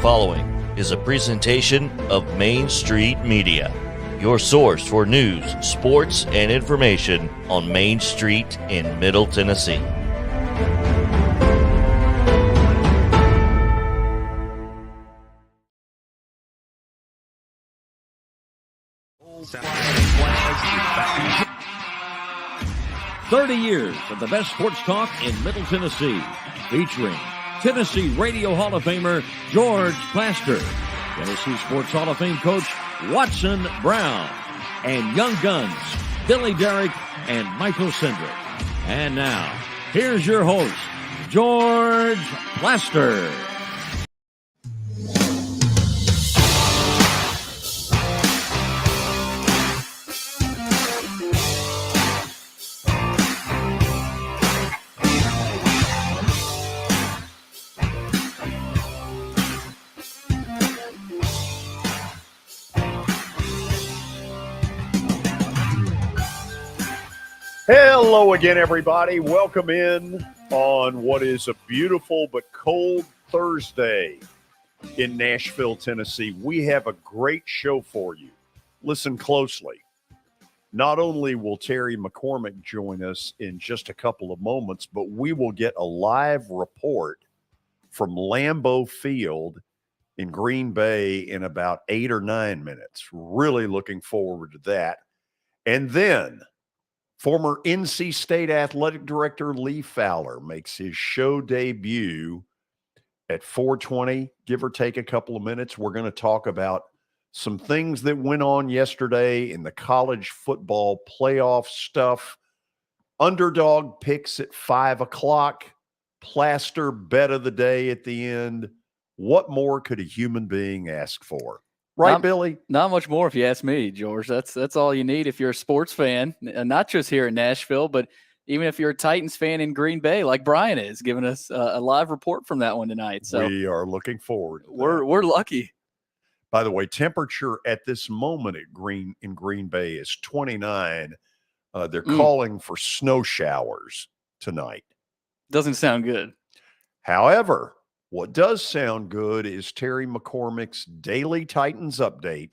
following is a presentation of Main Street Media, your source for news, sports, and information on Main Street in Middle Tennessee. Flags. 30 years of the best sports talk in Middle Tennessee, featuring Tennessee Radio Hall of Famer George Plaster, Tennessee Sports Hall of Fame coach Watson Brown, and Young Guns Billy Derrick and Michael Sindrick. And now, here's your host, George Plaster. Hello again, everybody. Welcome in on what is a beautiful but cold Thursday in Nashville, Tennessee. We have a great show for you. Listen closely. Not only will Terry McCormick join us in just a couple of moments, but we will get a live report from Lambeau Field in Green Bay in about 8 or 9 minutes. Really looking forward to that. And then former NC State Athletic Director Lee Fowler makes his show debut at 4:20, give or take a couple of minutes. We're going to talk about some things that went on yesterday in the college football playoff stuff. Underdog picks at 5 o'clock. Plaster bet of the day at the end. What more could a human being ask for? Right, Billy? Not much more if you ask me, George. That's all you need if you're a sports fan, and not just here in Nashville, but even if you're a Titans fan in Green Bay, like Brian is, giving us a live report from that one tonight. So we are looking forward to we're lucky. By the way, temperature at this moment in Green Bay is 29. They're calling for snow showers tonight. Doesn't sound good. However, what does sound good is Terry McCormick's Daily Titans Update,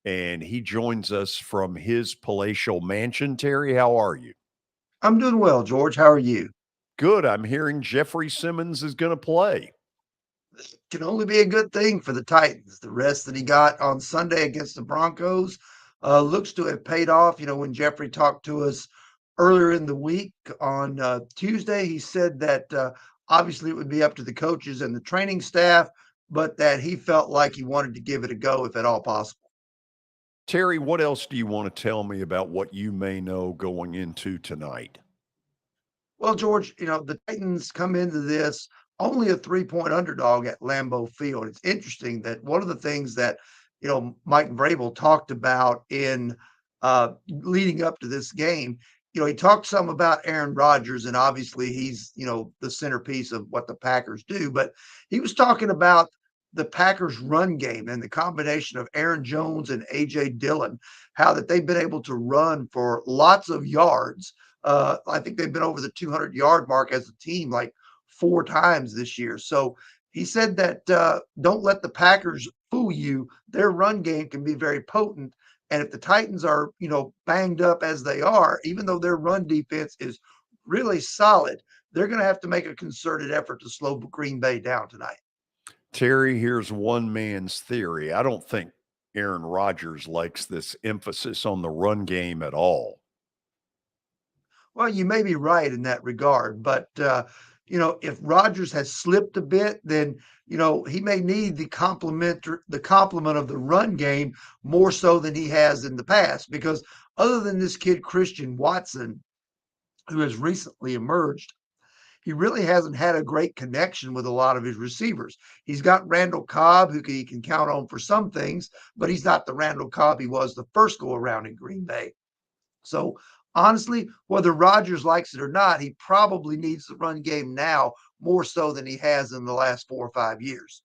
and he joins us from his palatial mansion. Terry, how are you? I'm doing well, George. How are you? Good. I'm hearing Jeffrey Simmons is going to play. It can only be a good thing for the Titans. The rest that he got on Sunday against the Broncos looks to have paid off. You know, when Jeffrey talked to us earlier in the week on Tuesday, he said that obviously it would be up to the coaches and the training staff, but that he felt like he wanted to give it a go if at all possible. Terry, what else do you want to tell me about what you may know going into tonight? Well, George, you know, the Titans come into this only a 3-point underdog at Lambeau Field. It's interesting that one of the things that, you know, Mike Vrabel talked about in leading up to this game, you know, he talked some about Aaron Rodgers, and obviously he's, you know, the centerpiece of what the Packers do. But he was talking about the Packers run game and the combination of Aaron Jones and A.J. Dillon, how that they've been able to run for lots of yards. I think they've been over the 200-yard mark as a team like 4 times this year. So he said that don't let the Packers fool you. Their run game can be very potent. And if the Titans are, you know, banged up as they are, even though their run defense is really solid, they're going to have to make a concerted effort to slow Green Bay down tonight. Terry, here's one man's theory. I don't think Aaron Rodgers likes this emphasis on the run game at all. Well, you may be right in that regard, but you know, if Rodgers has slipped a bit, then, you know, he may need the complement of the run game more so than he has in the past, because other than this kid, Christian Watson, who has recently emerged, he really hasn't had a great connection with a lot of his receivers. He's got Randall Cobb, who he can count on for some things, but he's not the Randall Cobb he was the first go around in Green Bay. So honestly, whether Rodgers likes it or not, he probably needs the run game now more so than he has in the last 4 or 5 years.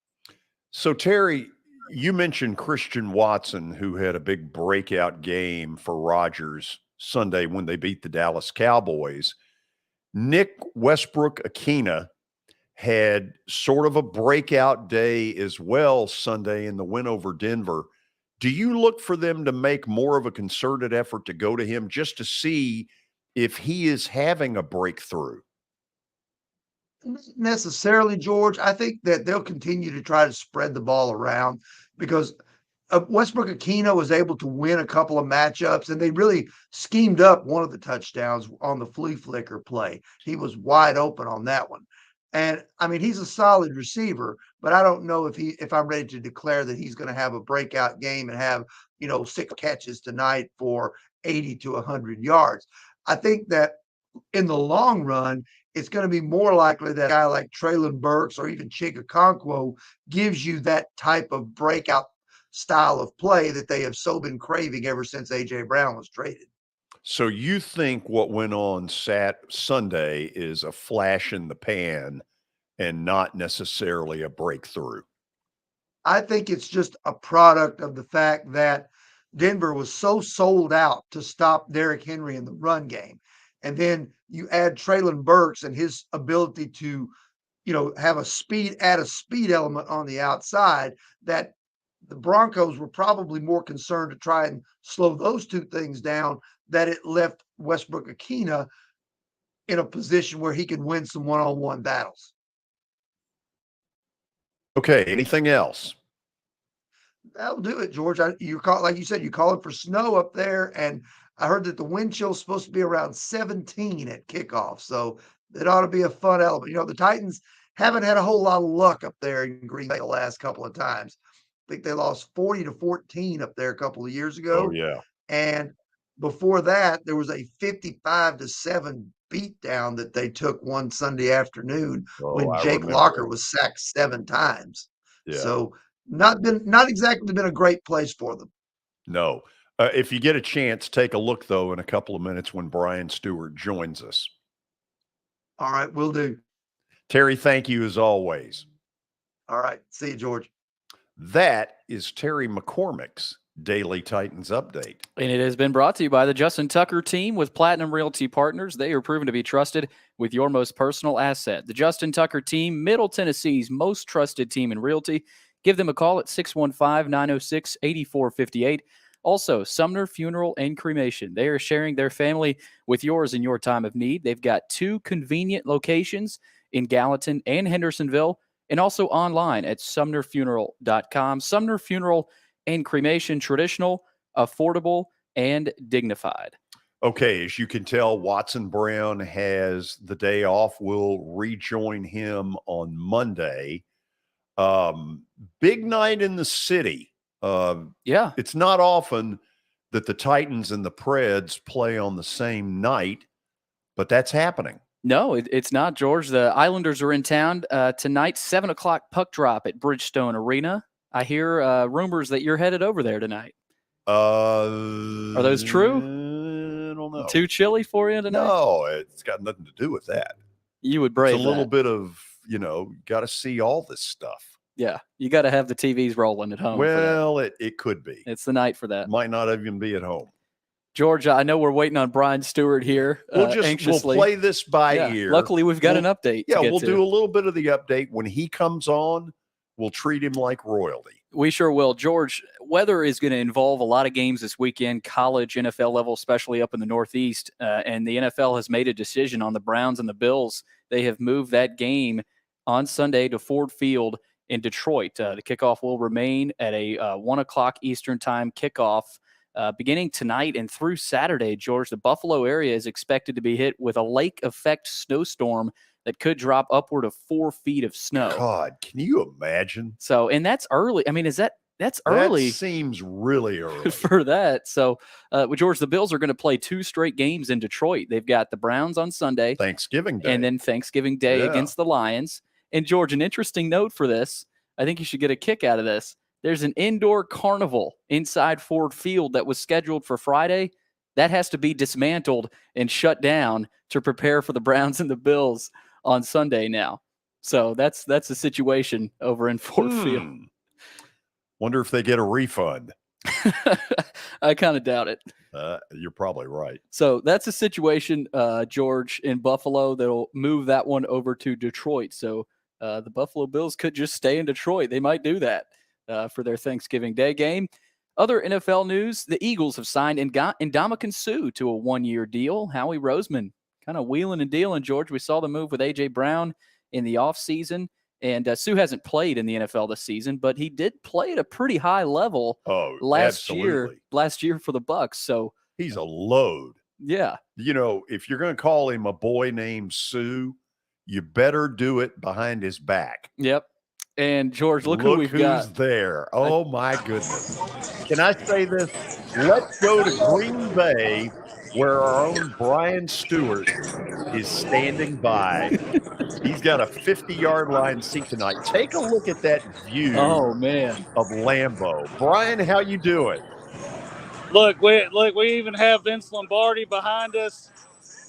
So, Terry, you mentioned Christian Watson, who had a big breakout game for Rodgers Sunday when they beat the Dallas Cowboys. Nick Westbrook-Akina had sort of a breakout day as well Sunday in the win over Denver. Do you look for them to make more of a concerted effort to go to him just to see if he is having a breakthrough? Not necessarily, George. I think that they'll continue to try to spread the ball around because Westbrook Akina was able to win a couple of matchups, and they really schemed up one of the touchdowns on the flea flicker play. He was wide open on that one. And I mean, he's a solid receiver, but I don't know if I'm ready to declare that he's going to have a breakout game and have, 6 catches tonight for 80 to 100 yards. I think that in the long run, it's going to be more likely that a guy like Traylon Burks or even Chig Okonkwo gives you that type of breakout style of play that they have so been craving ever since A.J. Brown was traded. So you think what went on Sunday is a flash in the pan and not necessarily a breakthrough? I think it's just a product of the fact that Denver was so sold out to stop Derrick Henry in the run game. And then you add Traylon Burks and his ability to, add a speed element on the outside, that the Broncos were probably more concerned to try and slow those two things down, that it left Westbrook Akina in a position where he could win some one-on-one battles. Okay, anything else? That'll do it, George. Like you said, you calling for snow up there, and I heard that the wind chill is supposed to be around 17 at kickoff, so it ought to be a fun element. The Titans haven't had a whole lot of luck up there in Green Bay the last couple of times. I think they lost 40-14 up there a couple of years ago. Oh, yeah. And before that, there was a 55-7 beatdown that they took one Sunday afternoon when Jake Locker was sacked 7 times. Yeah. So not exactly been a great place for them. No. If you get a chance, take a look, though, in a couple of minutes when Brian Stewart joins us. All right, will do. Terry, thank you as always. All right. See you, George. That is Terry McCormick's Daily Titans Update. And it has been brought to you by the Justin Tucker team with Platinum Realty Partners. They are proven to be trusted with your most personal asset. The Justin Tucker team, Middle Tennessee's most trusted team in realty. Give them a call at 615-906-8458. Also, Sumner Funeral and Cremation. They are sharing their family with yours in your time of need. They've got 2 convenient locations in Gallatin and Hendersonville, and also online at sumnerfuneral.com. Sumner Funeral and Cremation, traditional, affordable, and dignified. Okay, as you can tell, Watson Brown has the day off. We'll rejoin him on Monday. Big night in the city. Yeah. It's not often that the Titans and the Preds play on the same night, but that's happening. No, it's not, George. The Islanders are in town tonight, 7 o'clock puck drop at Bridgestone Arena. I hear rumors that you're headed over there tonight. Are those true? I don't know. Too chilly for you tonight? No, it's got nothing to do with that. You would brave It's a little that. bit of, got to see all this stuff. Yeah, you got to have the TVs rolling at home. Well, it could be. It's the night for that. Might not even be at home. George, I know we're waiting on Brian Stewart here. We'll anxiously. play this by ear. Luckily, we've got an update. Yeah, we'll do a little bit of the update. When he comes on, we'll treat him like royalty. We sure will. George, weather is going to involve a lot of games this weekend, college, NFL level, especially up in the Northeast. And the NFL has made a decision on the Browns and the Bills. They have moved that game on Sunday to Ford Field in Detroit. The kickoff will remain at a 1 o'clock Eastern time kickoff. Beginning tonight and through Saturday, George, the Buffalo area is expected to be hit with a lake effect snowstorm that could drop upward of 4 feet of snow. God, can you imagine? So, and that's early. I mean, that's early? That seems really early for that. So, George, the Bills are going to play 2 straight games in Detroit. They've got the Browns on Sunday, Thanksgiving Day, and then Thanksgiving Day against the Lions. And George, an interesting note for this, I think you should get a kick out of this. There's an indoor carnival inside Ford Field that was scheduled for Friday. That has to be dismantled and shut down to prepare for the Browns and the Bills on Sunday now. So that's the situation over in Ford Field. Wonder if they get a refund. I kind of doubt it. You're probably right. So that's a situation, George, in Buffalo that'll move that one over to Detroit. So the Buffalo Bills could just stay in Detroit. They might do that for their Thanksgiving Day game. Other NFL news, the Eagles have signed Ndamukong Suh to a one-year deal. Howie Roseman kind of wheeling and dealing, George. We saw the move with A.J. Brown in the offseason, and Suh hasn't played in the NFL this season, but he did play at a pretty high level last year for the Bucs. So he's a load. Yeah. You know, if you're going to call him a boy named Sue, you better do it behind his back. Yep. And, George, look who we've got. Who's there. Oh, my goodness. Can I say this? Let's go to Green Bay, where our own Brian Stewart is standing by. He's got a 50-yard line seat tonight. Take a look at that view of Lambeau. Brian, how you doing? Look, we even have Vince Lombardi behind us.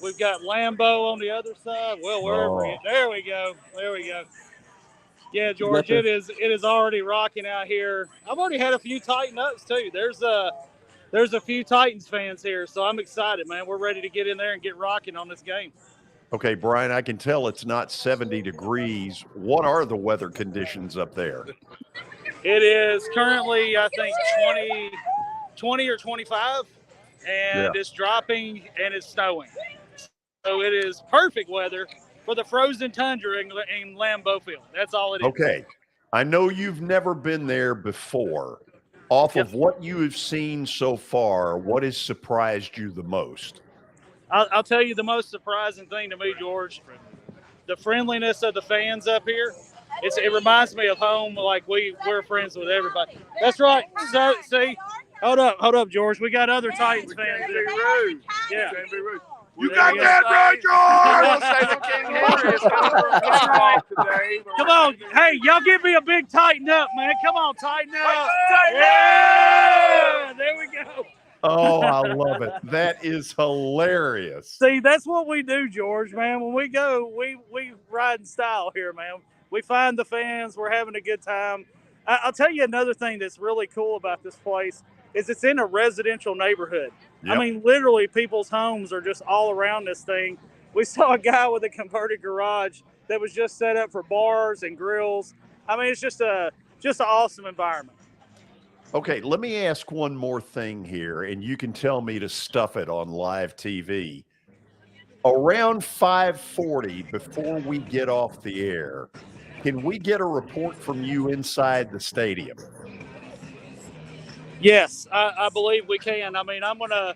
We've got Lambeau on the other side. Well, there we go. Yeah, George, it is already rocking out here. I've already had a few Titan ups too. There's a few Titans fans here, so I'm excited, man. We're ready to get in there and get rocking on this game. Okay, Brian, I can tell it's not 70 degrees. What are the weather conditions up there? It is currently, I think, 20 or 25, and it's dropping and it's snowing. So it is perfect weather for the frozen tundra in Lambeau Field. That's all it is. Okay. I know you've never been there before. Off of what you have seen so far, what has surprised you the most? I'll tell you the most surprising thing to me, George, the friendliness of the fans up here. It reminds me of home, like we're friends with everybody. That's right. So, see, hold up, George. We got other Titans fans there. Yeah. You got that right, George! Come on. Hey, y'all give me a big tighten up, man. Come on, tighten up. There we go. Oh, I love it. That is hilarious. See, that's what we do, George, man. When we go, we ride in style here, man. We find the fans. We're having a good time. I'll tell you another thing that's really cool about this place is it's in a residential neighborhood. Yep. I mean, literally, people's homes are just all around this thing. We saw a guy with a converted garage that was just set up for bars and grills. I mean, it's just an awesome environment. Okay, let me ask one more thing here, and you can tell me to stuff it on live TV. Around 5:40, before we get off the air, can we get a report from you inside the stadium? Yes, I believe we can. I mean, I'm going to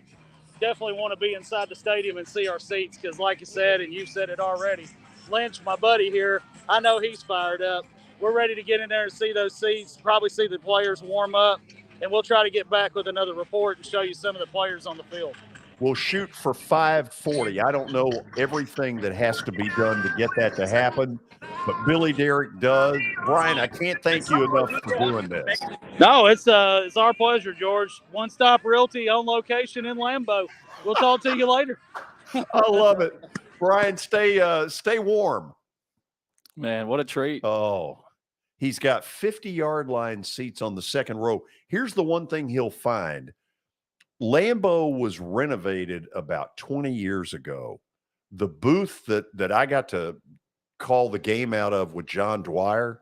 definitely want to be inside the stadium and see our seats because, like you said, and you said it already, Lynch, my buddy here, I know he's fired up. We're ready to get in there and see those seats, probably see the players warm up, and we'll try to get back with another report and show you some of the players on the field. We'll shoot for 5:40. I don't know everything that has to be done to get that to happen, but Billy Derrick does. Brian, I can't thank you enough for doing this. No, it's our pleasure, George. One Stop Realty on location in Lambeau. We'll talk to you later. I love it. Brian, stay warm. Man, what a treat. Oh, he's got 50-yard line seats on the second row. Here's the one thing he'll find. Lambeau was renovated about 20 years ago. The booth that I got to call the game out of with John Dwyer,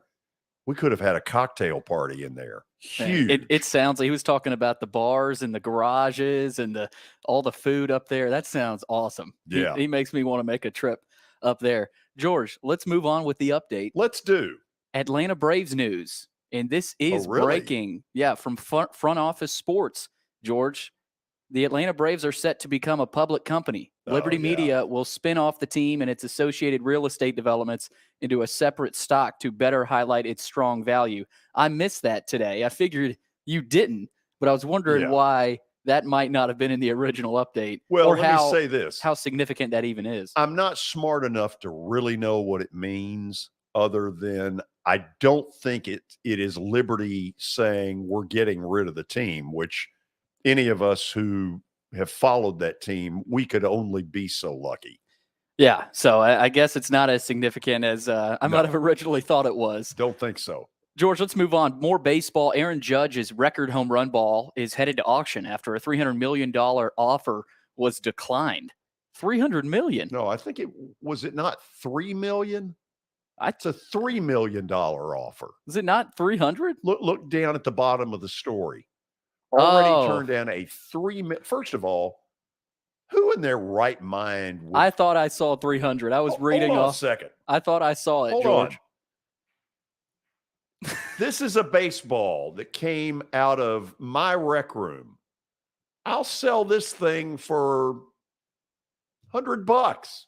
we could have had a cocktail party in there. Huge. It sounds like he was talking about the bars and the garages and all the food up there. That sounds awesome. Yeah. He makes me want to make a trip up there. George, let's move on with the update. Let's do. Atlanta Braves news. And this is really? breaking. Yeah, from front office sports, George. The Atlanta Braves are set to become a public company. Liberty Media will spin off the team and its associated real estate developments into a separate stock to better highlight its strong value. I missed that today. I figured you didn't, but I was wondering why that might not have been in the original update. Well, or let me say this. How significant that even is. I'm not smart enough to really know what it means other than I don't think it is Liberty saying we're getting rid of the team, which – any of us who have followed that team, we could only be so lucky. Yeah, so I guess it's not as significant as I might have originally thought it was. Don't think so. George, let's move on. More baseball. Aaron Judge's record home run ball is headed to auction after a $300 million offer was declined. $300 million? No, I think it not $3 million? It's a $3 million offer. Is it not 300? Look down at the bottom of the story. Already turned down a First of all, who in their right mind would... I thought I saw 300. I was reading hold on off. a second. I thought I saw it, Hold George. On. This is a baseball that came out of my rec room. I'll sell this thing for $100.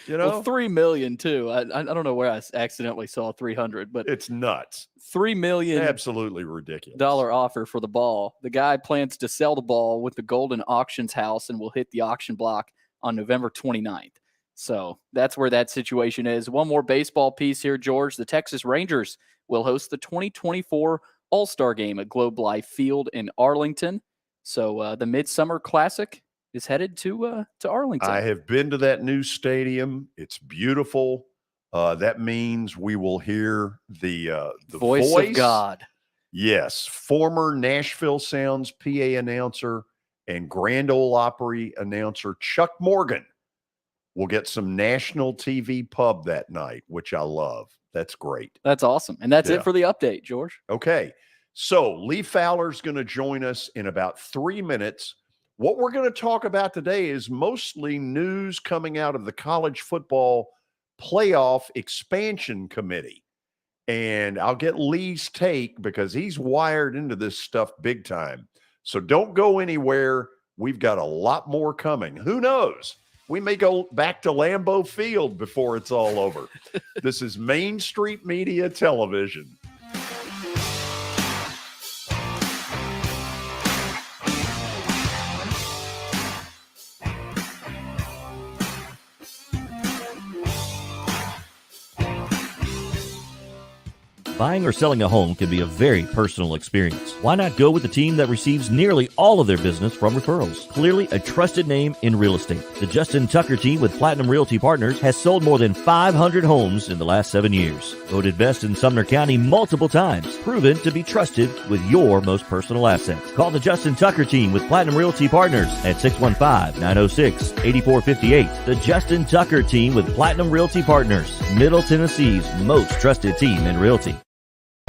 You know, well, $3 million too. I don't know where I accidentally saw 300, but it's nuts. $3 million, absolutely ridiculous offer for the ball. The guy plans to sell the ball with the Golden Auctions House and will hit the auction block on November 29th. So that's where that situation is. One more baseball piece here, George. The Texas Rangers will host the 2024 All-Star Game at Globe Life Field in Arlington. So the Midsummer Classic is headed to Arlington. I have been to that new stadium. It's beautiful. That means we will hear the voice of God. Yes, former Nashville Sounds PA announcer and Grand Ole Opry announcer Chuck Morgan will get some national TV pub that night, which I love. That's great. That's awesome. And that's it for the update, George. Okay. So Lee Fowler's going to join us in about 3 minutes. What we're going to talk about today is mostly news coming out of the College Football Playoff Expansion Committee. And I'll get Lee's take because he's wired into this stuff big time. So don't go anywhere. We've got a lot more coming. Who knows? We may go back to Lambeau Field before it's all over. This is Main Street Media Television. Buying or selling a home can be a very personal experience. Why not go with the team that receives nearly all of their business from referrals? Clearly a trusted name in real estate. The Justin Tucker team with Platinum Realty Partners has sold more than 500 homes in the last 7 years. Voted best in Sumner County multiple times. Proven to be trusted with your most personal assets. Call the Justin Tucker team with Platinum Realty Partners at 615-906-8458. The Justin Tucker team with Platinum Realty Partners, Middle Tennessee's most trusted team in realty.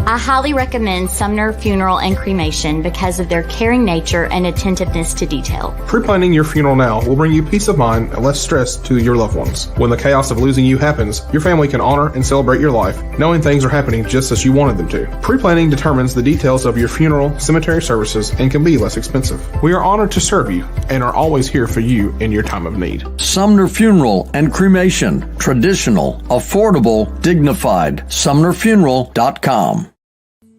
I highly recommend Sumner Funeral and Cremation because of their caring nature and attentiveness to detail. Pre-planning your funeral now will bring you peace of mind and less stress to your loved ones. When the chaos of losing you happens, your family can honor and celebrate your life, knowing things are happening just as you wanted them to. Pre-planning determines the details of your funeral, cemetery services, and can be less expensive. We are honored to serve you and are always here for you in your time of need. Sumner Funeral and Cremation. Traditional, affordable, dignified. SumnerFuneral.com.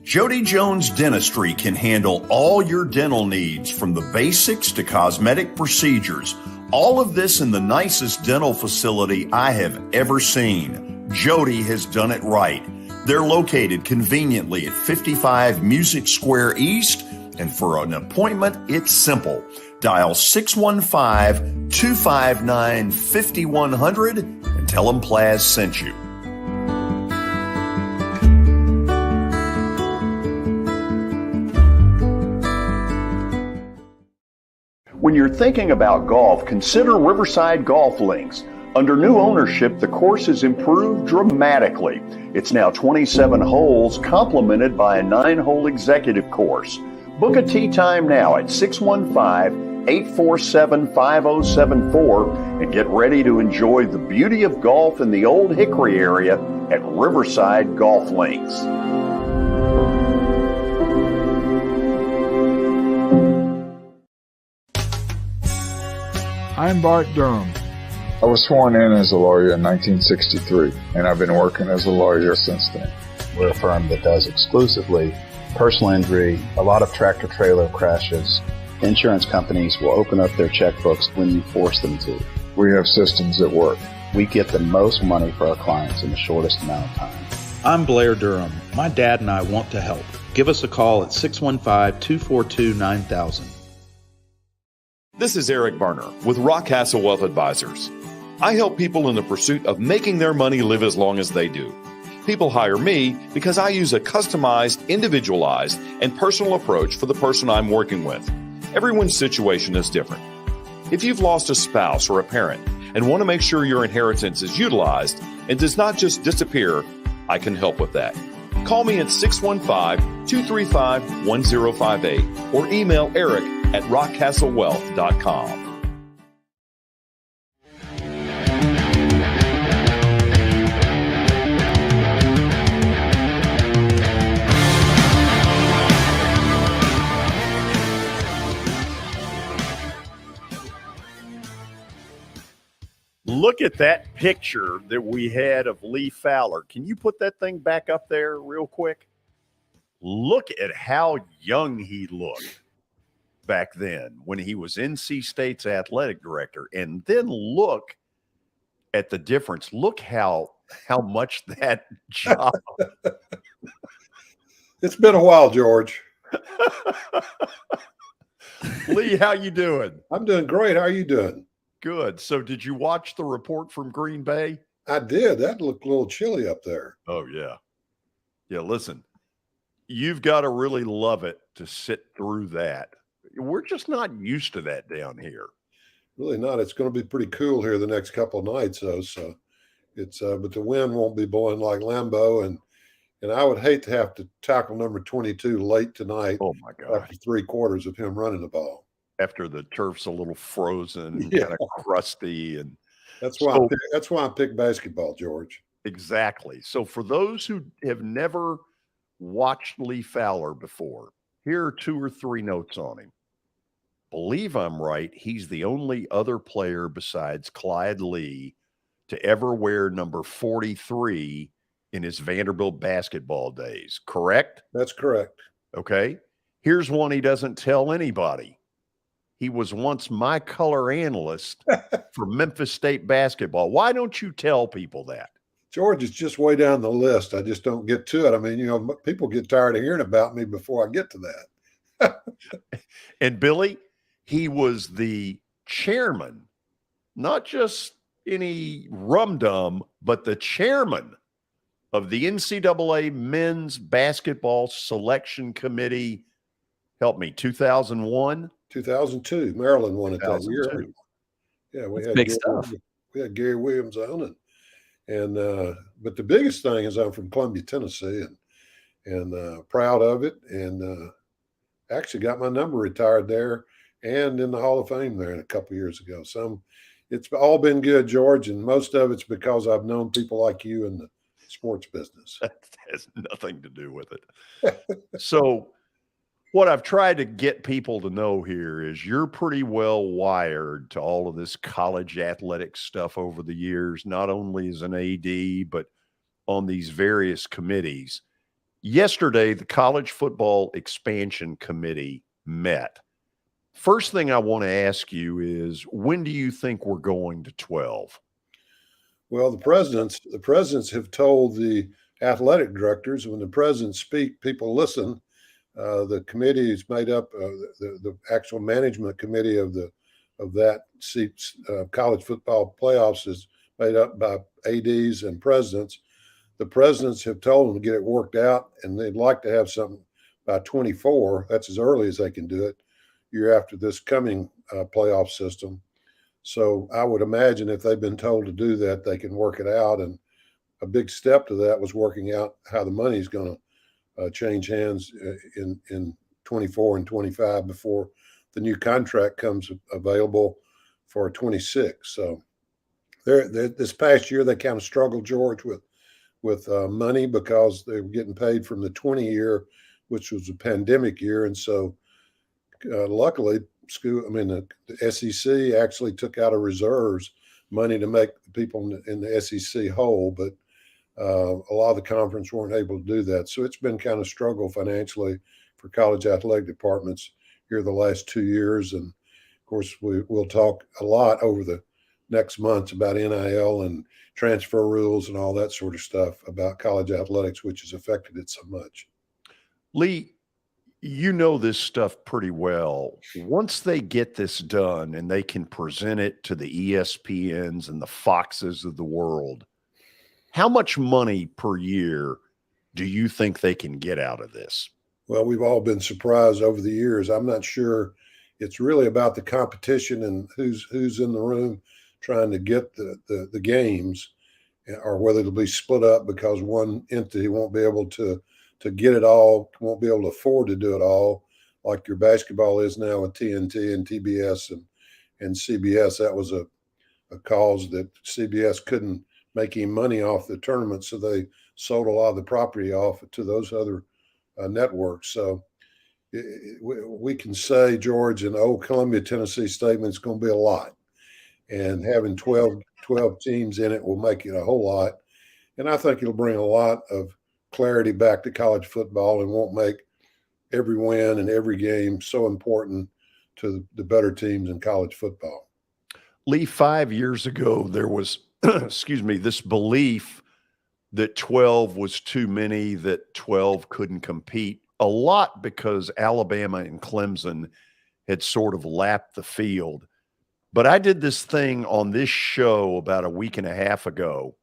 Jody Jones Dentistry can handle all your dental needs, from the basics to cosmetic procedures. All of this in the nicest dental facility I have ever seen. Jody has done it right. They're located conveniently at 55 Music Square East, and for an appointment, it's simple. Dial 615-259-5100 and tell them Plaz sent you. When you're thinking about golf, consider Riverside Golf Links. Under new ownership, the course has improved dramatically. It's now 27 holes, complemented by a 9-hole executive course. Book a tee time now at 615-847-5074 and get ready to enjoy the beauty of golf in the Old Hickory area at Riverside Golf Links. I'm Bart Durham. I was sworn in as a lawyer in 1963, and I've been working as a lawyer since then. We're a firm that does exclusively personal injury, a lot of tractor-trailer crashes. Insurance companies will open up their checkbooks when you force them to. We have systems that work. We get the most money for our clients in the shortest amount of time. I'm Blair Durham. My dad and I want to help. Give us a call at 615-242-9000. This is Eric Berner with Rockcastle Wealth Advisors. I help people in the pursuit of making their money live as long as they do. People hire me because I use a customized, individualized, and personal approach for the person I'm working with. Everyone's situation is different. If you've lost a spouse or a parent and want to make sure your inheritance is utilized, and does not just disappear, I can help with that. Call me at 615-235-1058 or email Eric at rockcastlewealth.com. Look at that picture that we had of Lee Fowler. Can you put that thing back up there real quick? Look at how young he looked back then when he was NC State's athletic director. And then look at the difference. Look how much that job. It's been a while, George. Lee, how you doing? I'm doing great. How are you doing? Good. So did you watch the report from Green Bay? I did. That looked a little chilly up there. Oh, yeah. Yeah, listen, you've got to really love it to sit through that. We're just not used to that down here. Really not. It's going to be pretty cool here the next couple of nights, though. So it's but the wind won't be blowing like Lambeau, and I would hate to have to tackle number 22 late tonight. Oh my God! After 3/4 of him running the ball, after the turf's a little frozen, and kind of crusty, and that's why I picked basketball, George. Exactly. So for those who have never watched Lee Fowler before, here are 2 or 3 notes on him. Believe I'm right, he's the only other player besides Clyde Lee to ever wear number 43 in his Vanderbilt basketball days. Correct? That's correct. Okay. Here's one he doesn't tell anybody. He was once my color analyst for Memphis State basketball. Why don't you tell people that? George, it's just way down the list. I just don't get to it. I mean, people get tired of hearing about me before I get to that. And Billy, he was the chairman, not just any rum-dum, but the chairman of the NCAA Men's Basketball Selection Committee. Help me, 2001? 2002. Maryland won it that year. Yeah, we had big stuff. We had Gary Williams on, and but the biggest thing is I'm from Columbia, Tennessee, and proud of it, and actually got my number retired there and in the Hall of Fame there a couple years ago. So it's all been good, George, and most of it's because I've known people like you in the sports business. That has nothing to do with it. So what I've tried to get people to know here is you're pretty well wired to all of this college athletic stuff over the years, not only as an AD, but on these various committees. Yesterday, the College Football Expansion Committee met. First thing I want to ask you is, when do you think we're going to 12? Well, the presidents have told the athletic directors, when the presidents speak, people listen. The committee is made up, the actual management committee of that seats, college football playoffs is made up by ADs and presidents. The presidents have told them to get it worked out, and they'd like to have something by 24. That's as early as they can do it, year after this coming playoff system. So I would imagine if they've been told to do that, they can work it out. And a big step to that was working out how the money is going to change hands in 24 and 25 before the new contract comes available for 26. So this past year, they kind of struggled, George, with money because they were getting paid from the 20 year, which was a pandemic year. And so luckily, the SEC actually took out of reserves money to make the people in the SEC whole, but a lot of the conference weren't able to do that. So it's been kind of struggle financially for college athletic departments here the last 2 years. And of course, we'll talk a lot over the next months about NIL and transfer rules and all that sort of stuff about college athletics, which has affected it so much. Lee, you know this stuff pretty well. Once they get this done and they can present it to the ESPNs and the Foxes of the world, how much money per year do you think they can get out of this? Well, we've all been surprised over the years. I'm not sure. It's really about the competition and who's in the room trying to get the games. or whether it'll be split up because one entity won't be able to get it all, won't be able to afford to do it all, like your basketball is now with TNT and TBS and CBS. That was a cause that CBS couldn't make any money off the tournament, so they sold a lot of the property off to those other networks. So we can say, George, in the old Columbia, Tennessee statement, it's going to be a lot. And having 12 teams in it will make it a whole lot. And I think it'll bring a lot of clarity back to college football and won't make every win and every game so important to the better teams in college football. Lee, 5 years ago, there was, this belief that 12 was too many, that 12 couldn't compete, a lot because Alabama and Clemson had sort of lapped the field. But I did this thing on this show about a week and a half ago,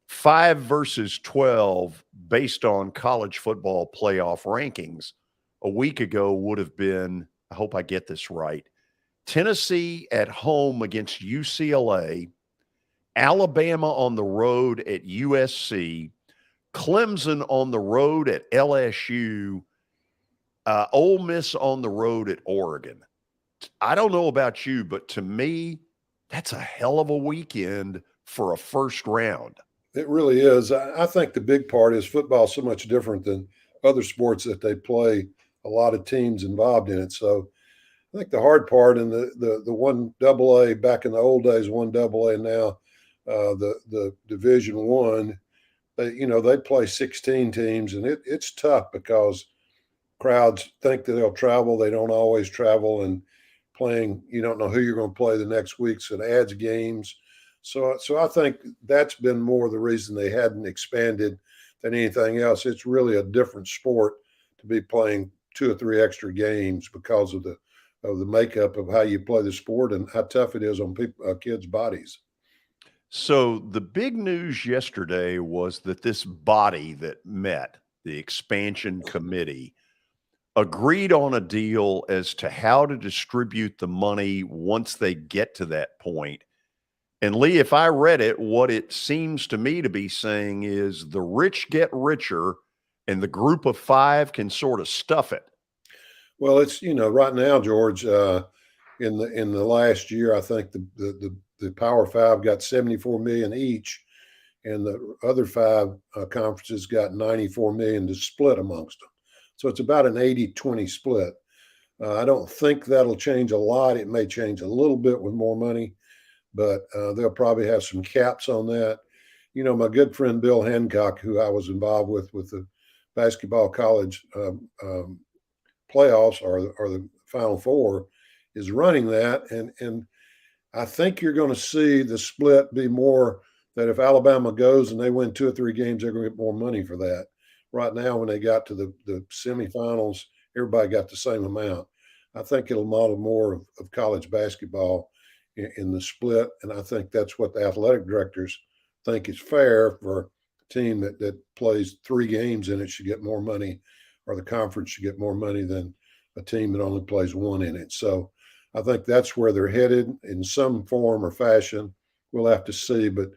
5 versus 12 based on college football playoff rankings. A week ago would have been, I hope I get this right, Tennessee at home against UCLA, Alabama on the road at USC, Clemson on the road at LSU, Ole Miss on the road at Oregon. I don't know about you, but to me, that's a hell of a weekend for a first round. It really is. I think the big part is football is so much different than other sports that they play a lot of teams involved in it. So I think the hard part in the one AA back in the old days, one AA now, the Division I, they play 16 teams, and it's tough because crowds think that they'll travel. They don't always travel, and playing, you don't know who you're going to play the next week, so it adds games. So I think that's been more the reason they hadn't expanded than anything else. It's really a different sport to be playing 2 or 3 extra games because of the makeup of how you play the sport and how tough it is on kids' bodies. So the big news yesterday was that this body that met, the expansion committee, agreed on a deal as to how to distribute the money once they get to that point. And Lee, if I read it, what it seems to me to be saying is the rich get richer and the group of 5 can sort of stuff it. Well, it's, right now, George, in the last year, I think the Power 5 got $74 million each, and the other 5 conferences got $94 million to split amongst them. So it's about an 80-20 split. I don't think that'll change a lot. It may change a little bit with more money, but they'll probably have some caps on that. My good friend Bill Hancock, who I was involved with the basketball college playoffs or the Final Four, is running that. And I think you're going to see the split be more that if Alabama goes and they win 2 or 3 games, they're going to get more money for that. Right now, when they got to the semifinals, everybody got the same amount. I think it'll model more of college basketball in the split. And I think that's what the athletic directors think is fair for a team that plays 3 games in it should get more money, or the conference should get more money than a team that only plays 1 in it. So I think that's where they're headed in some form or fashion. We'll have to see, but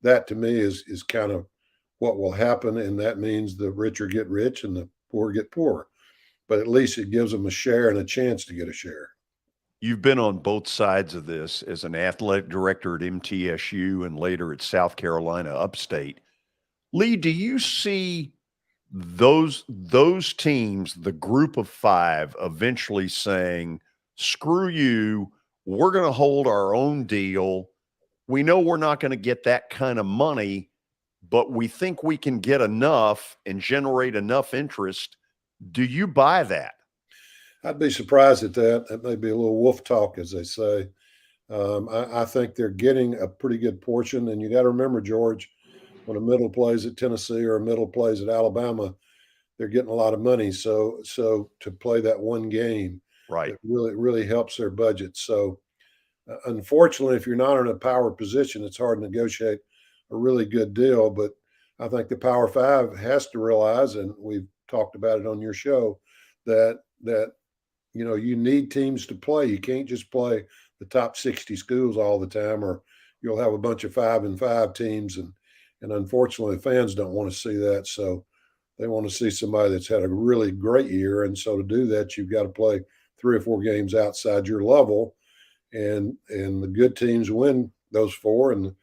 that to me is kind of what will happen, and that means the richer get rich and the poor get poorer. But at least it gives them a share and a chance to get a share. You've been on both sides of this as an athletic director at MTSU and later at South Carolina Upstate. Lee, do you see those teams, the group of 5, eventually saying, screw you, we're going to hold our own deal. We know we're not going to get that kind of money, but we think we can get enough and generate enough interest. Do you buy that? I'd be surprised at that. That may be a little wolf talk, as they say. I think they're getting a pretty good portion. And you got to remember, George, when a middle plays at Tennessee or a middle plays at Alabama, they're getting a lot of money. So to play that 1 game, right, it really helps their budget. So unfortunately, if you're not in a power position, it's hard to negotiate a really good deal. But I think the Power 5 has to realize, and we've talked about it on your show, that you need teams to play. You can't just play the top 60 schools all the time, or you'll have a bunch of 5-5 teams, and And unfortunately, fans don't want to see that. So they want to see somebody that's had a really great year. And so to do that, you've got to play 3 or 4 games outside your level. And the good teams win those 4. And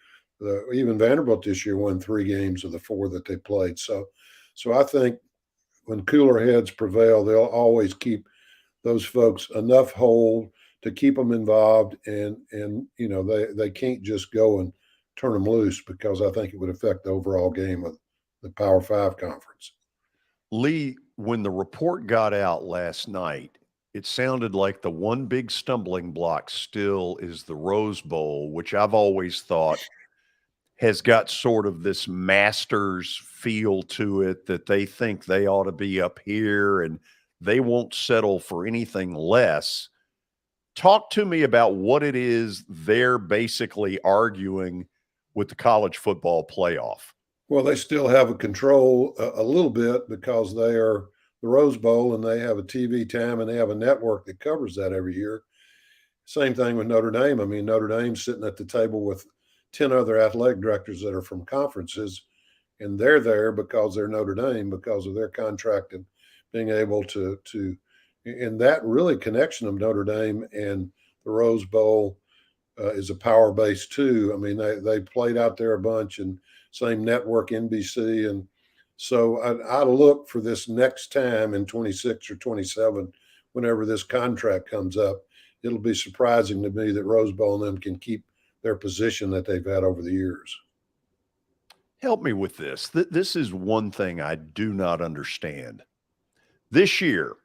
even Vanderbilt this year won 3 games of the 4 that they played. So I think when cooler heads prevail, they'll always keep those folks enough hold to keep them involved. And they can't just go and turn them loose, because I think it would affect the overall game of the Power 5 conference. Lee, when the report got out last night, it sounded like the one big stumbling block still is the Rose Bowl, which I've always thought has got sort of this Masters feel to it, that they think they ought to be up here and they won't settle for anything less. Talk to me about what it is they're basically arguing with the college football playoff. Well, they still have a control a little bit, because they are the Rose Bowl and they have a TV time and they have a network that covers that every year. Same thing with Notre Dame. I mean, Notre Dame's sitting at the table with 10 other athletic directors that are from conferences, and they're there because they're Notre Dame, because of their contract and being able to and that really connection of Notre Dame and the Rose Bowl is a power base too. I mean, they played out there a bunch, and same network, NBC. And so I look for this next time in 26 or 27, whenever this contract comes up, it'll be surprising to me that Rose Bowl and them can keep their position that they've had over the years. Help me with this. This is one thing I do not understand. This year,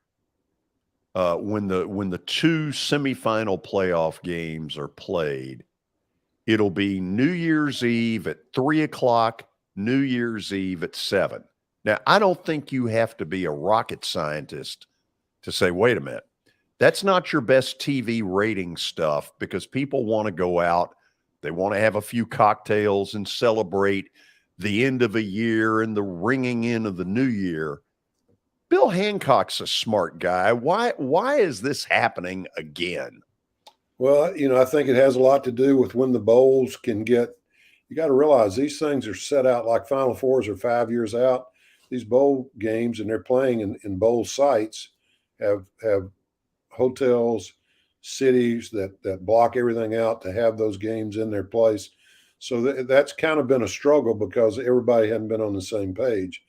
when the 2 semifinal playoff games are played, it'll be New Year's Eve at 3:00, New Year's Eve at 7. Now, I don't think you have to be a rocket scientist to say, wait a minute, that's not your best TV rating stuff, because people want to go out, they want to have a few cocktails and celebrate the end of a year and the ringing in of the new year. Bill Hancock's a smart guy. Why is this happening again? Well, I think it has a lot to do with when the bowls can get. You got to realize these things are set out like Final Fours are 5 years out. These bowl games, and they're playing in bowl sites, have hotels, cities that block everything out to have those games in their place. So that's kind of been a struggle, because everybody hadn't been on the same page.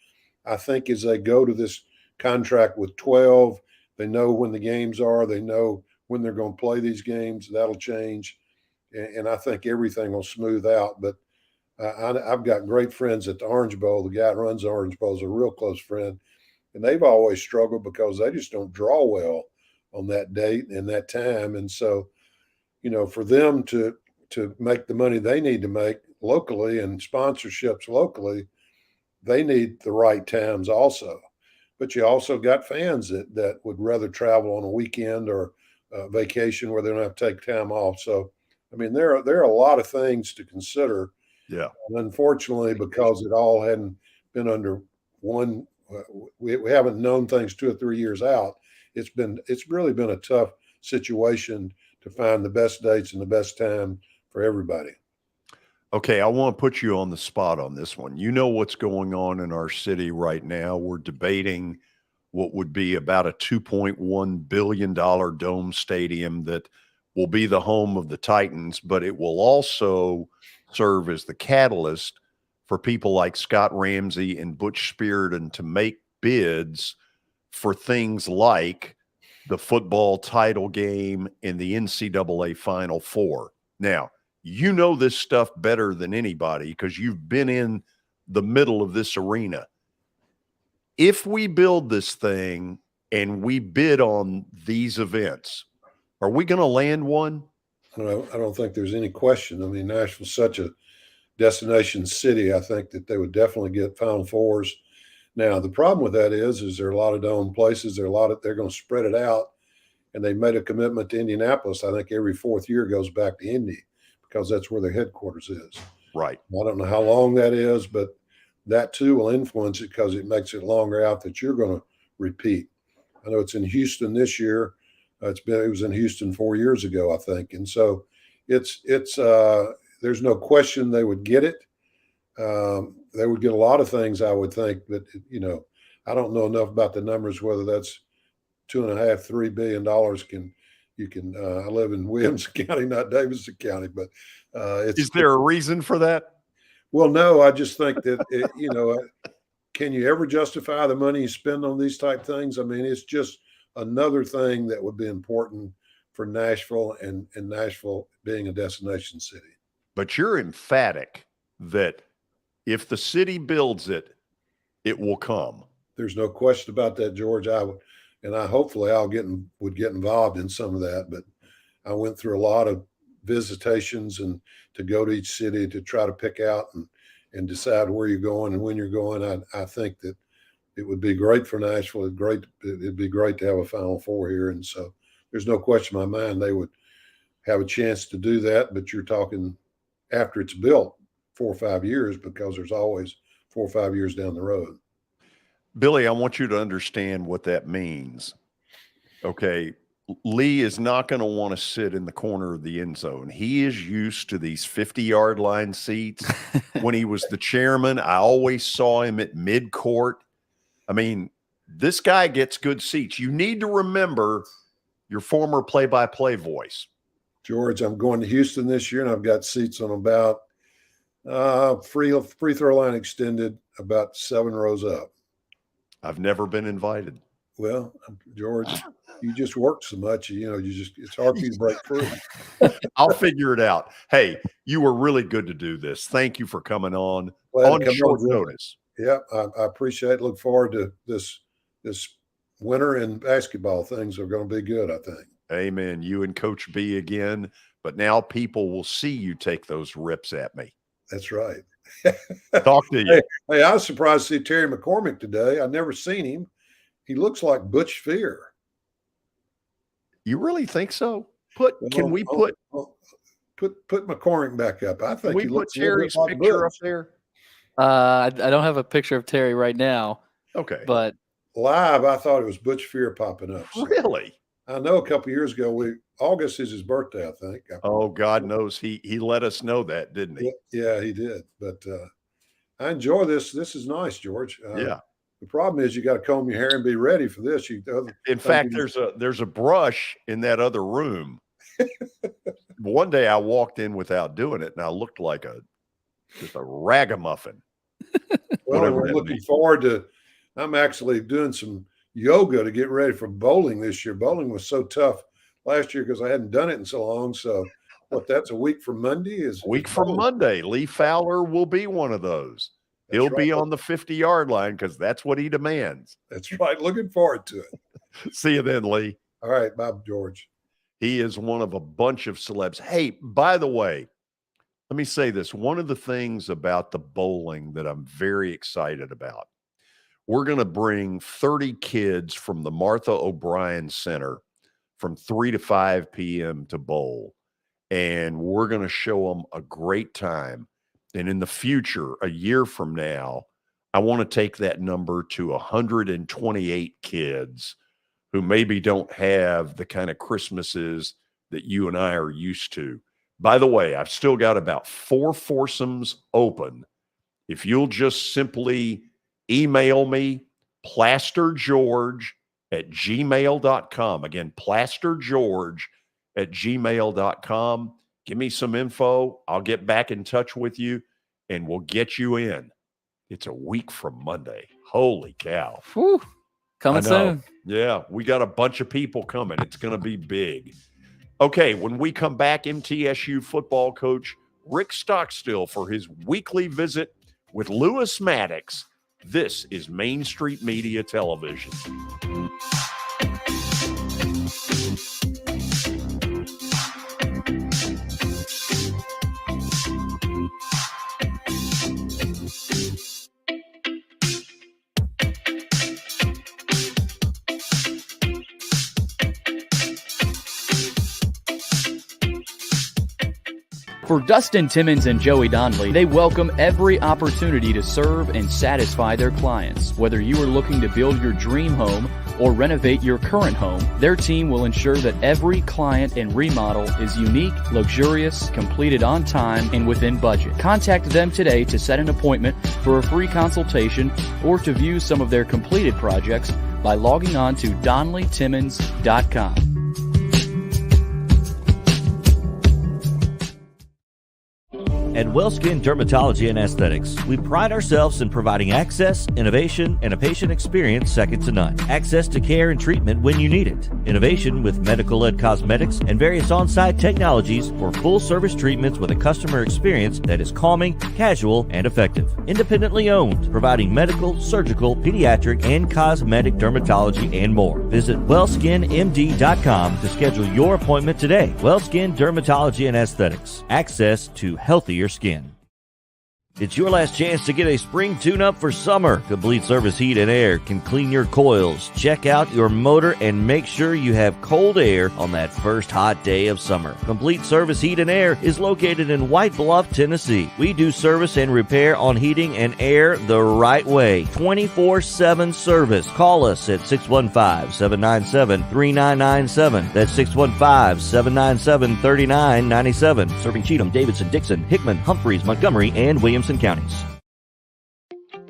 I think as they go to this contract with 12, they know when the games are, they know when they're going to play these games. That'll change, and I think everything will smooth out. But I've got great friends at the Orange Bowl. The guy that runs the Orange Bowl is a real close friend, and they've always struggled because they just don't draw well on that date and that time. And so, for them to make the money they need to make locally and sponsorships locally, they need the right times also. But you also got fans that would rather travel on a weekend or vacation where they don't have to take time off. So, I mean, there are a lot of things to consider. Yeah. And unfortunately, because it all hadn't been under one, we haven't known things 2 or 3 years out. It's really been a tough situation to find the best dates and the best time for everybody. Okay, I want to put you on the spot on this one. You know what's going on in our city right now. We're debating what would be about a $2.1 billion dome stadium that will be the home of the Titans, but it will also serve as the catalyst for people like Scott Ramsey and Butch Spearden to make bids for things like the football title game and the NCAA Final Four. Now, you know this stuff better than anybody because you've been in the middle of this arena. If we build this thing and we bid on these events, are we going to land one? I don't think there's any question. I mean, Nashville's such a destination city. I think that they would definitely get Final Fours. Now, the problem with that is there are a lot of dome places. They're going to spread it out, and they made a commitment to Indianapolis. I think every 4th year goes back to Indy because that's where their headquarters is. Right. I don't know how long that is, but that too will influence it because it makes it longer out that you're going to repeat. I know it's in Houston this year. It was in Houston 4 years ago, I think. And so it's there's no question they would get it. they would get a lot of things, I would think, but I don't know enough about the numbers, whether that's $2.5–3 billion I live in Williamson County, not Davidson County, but is there a reason for that? Well, no, I just think that, can you ever justify the money you spend on these type things? I mean, it's just another thing that would be important for Nashville and Nashville being a destination city. But you're emphatic that if the city builds it, it will come. There's no question about that, George. Hopefully would get involved in some of that, but I went through a lot of visitations and to go to each city to try to pick out and decide where you're going and when you're going. I think that it would be great for Nashville. It'd be great to have a Final Four here. And so there's no question in my mind they would have a chance to do that, but you're talking after it's built 4 or 5 years, because there's always 4 or 5 years down the road. Billy, I want you to understand what that means. Okay. Lee is not going to want to sit in the corner of the end zone. He is used to these 50-yard line seats. When he was the chairman, I always saw him at mid-court. I mean, this guy gets good seats. You need to remember your former play-by-play voice. George, I'm going to Houston this year, and I've got seats on about free throw line extended, about 7 rows up. I've never been invited. Well, George, you just work so much, it's hard for you to break free. I'll figure it out. Hey, you were really good to do this. Thank you for coming on short notice. Yeah, I appreciate it. Look forward to this winter in basketball. Things are going to be good, I think. Amen. You and Coach B again, but now people will see you take those rips at me. That's right. Talk to you. Hey, I was surprised to see Terry McCormick today. I've never seen him. He looks like Butch Fear. You really think so? Can we put McCormick back up? I think we put Terry's picture up there. I don't have a picture of Terry right now. Okay, but live, I thought it was Butch Fear popping up. So. Really? I know a couple of years ago, August is his birthday, I think. Oh, God knows he let us know that, didn't he? Yeah, he did. But I enjoy this. This is nice, George. Yeah. The problem is you got to comb your hair and be ready for this. In fact, there's a brush in that other room. One day I walked in without doing it, and I looked like just a ragamuffin. Well, we're looking forward to. I'm actually doing some yoga to get ready for bowling this year. Bowling was so tough last year because I hadn't done it in so long. So, that's a week from Monday? Monday. Lee Fowler will be one of those. He'll be on the 50-yard line because that's what he demands. That's right. Looking forward to it. See you then, Lee. All right, Bob George. He is one of a bunch of celebs. Hey, by the way, let me say this. One of the things about the bowling that I'm very excited about, we're going to bring 30 kids from the Martha O'Brien Center from 3 to 5 p.m. to bowl, and we're going to show them a great time. And in the future, a year from now, I want to take that number to 128 kids who maybe don't have the kind of Christmases that you and I are used to. By the way, I've still got about 4 foursomes open. If you'll just simply email me, plastergeorge@gmail.com. Again, plastergeorge@gmail.com. Give me some info. I'll get back in touch with you, and we'll get you in. It's a week from Monday. Holy cow. Whew. Coming soon. Yeah, we got a bunch of people coming. It's going to be big. Okay, when we come back, MTSU football coach Rick Stockstill for his weekly visit with Lewis Maddox. This is Main Street Media Television. For Dustin Timmons and Joey Donnelly, they welcome every opportunity to serve and satisfy their clients. Whether you are looking to build your dream home or renovate your current home, their team will ensure that every client and remodel is unique, luxurious, completed on time, and within budget. Contact them today to set an appointment for a free consultation or to view some of their completed projects by logging on to DonnellyTimmons.com. At WellSkin Dermatology and Aesthetics, we pride ourselves in providing access, innovation, and a patient experience second to none. Access to care and treatment when you need it. Innovation with medical-led cosmetics and various on-site technologies for full-service treatments with a customer experience that is calming, casual, and effective. Independently owned, providing medical, surgical, pediatric, and cosmetic dermatology and more. Visit WellSkinMD.com to schedule your appointment today. WellSkin Dermatology and Aesthetics. Access to healthier skin. It's your last chance to get a spring tune-up for summer. Complete Service Heat and Air can clean your coils, check out your motor, and make sure you have cold air on that first hot day of summer. Complete Service Heat and Air is located in White Bluff, Tennessee. We do service and repair on heating and air the right way. 24/7 service. Call us at 615-797-3997. That's 615-797-3997. Serving Cheatham, Davidson, Dixon, Hickman, Humphreys, Montgomery, and Williamson counties.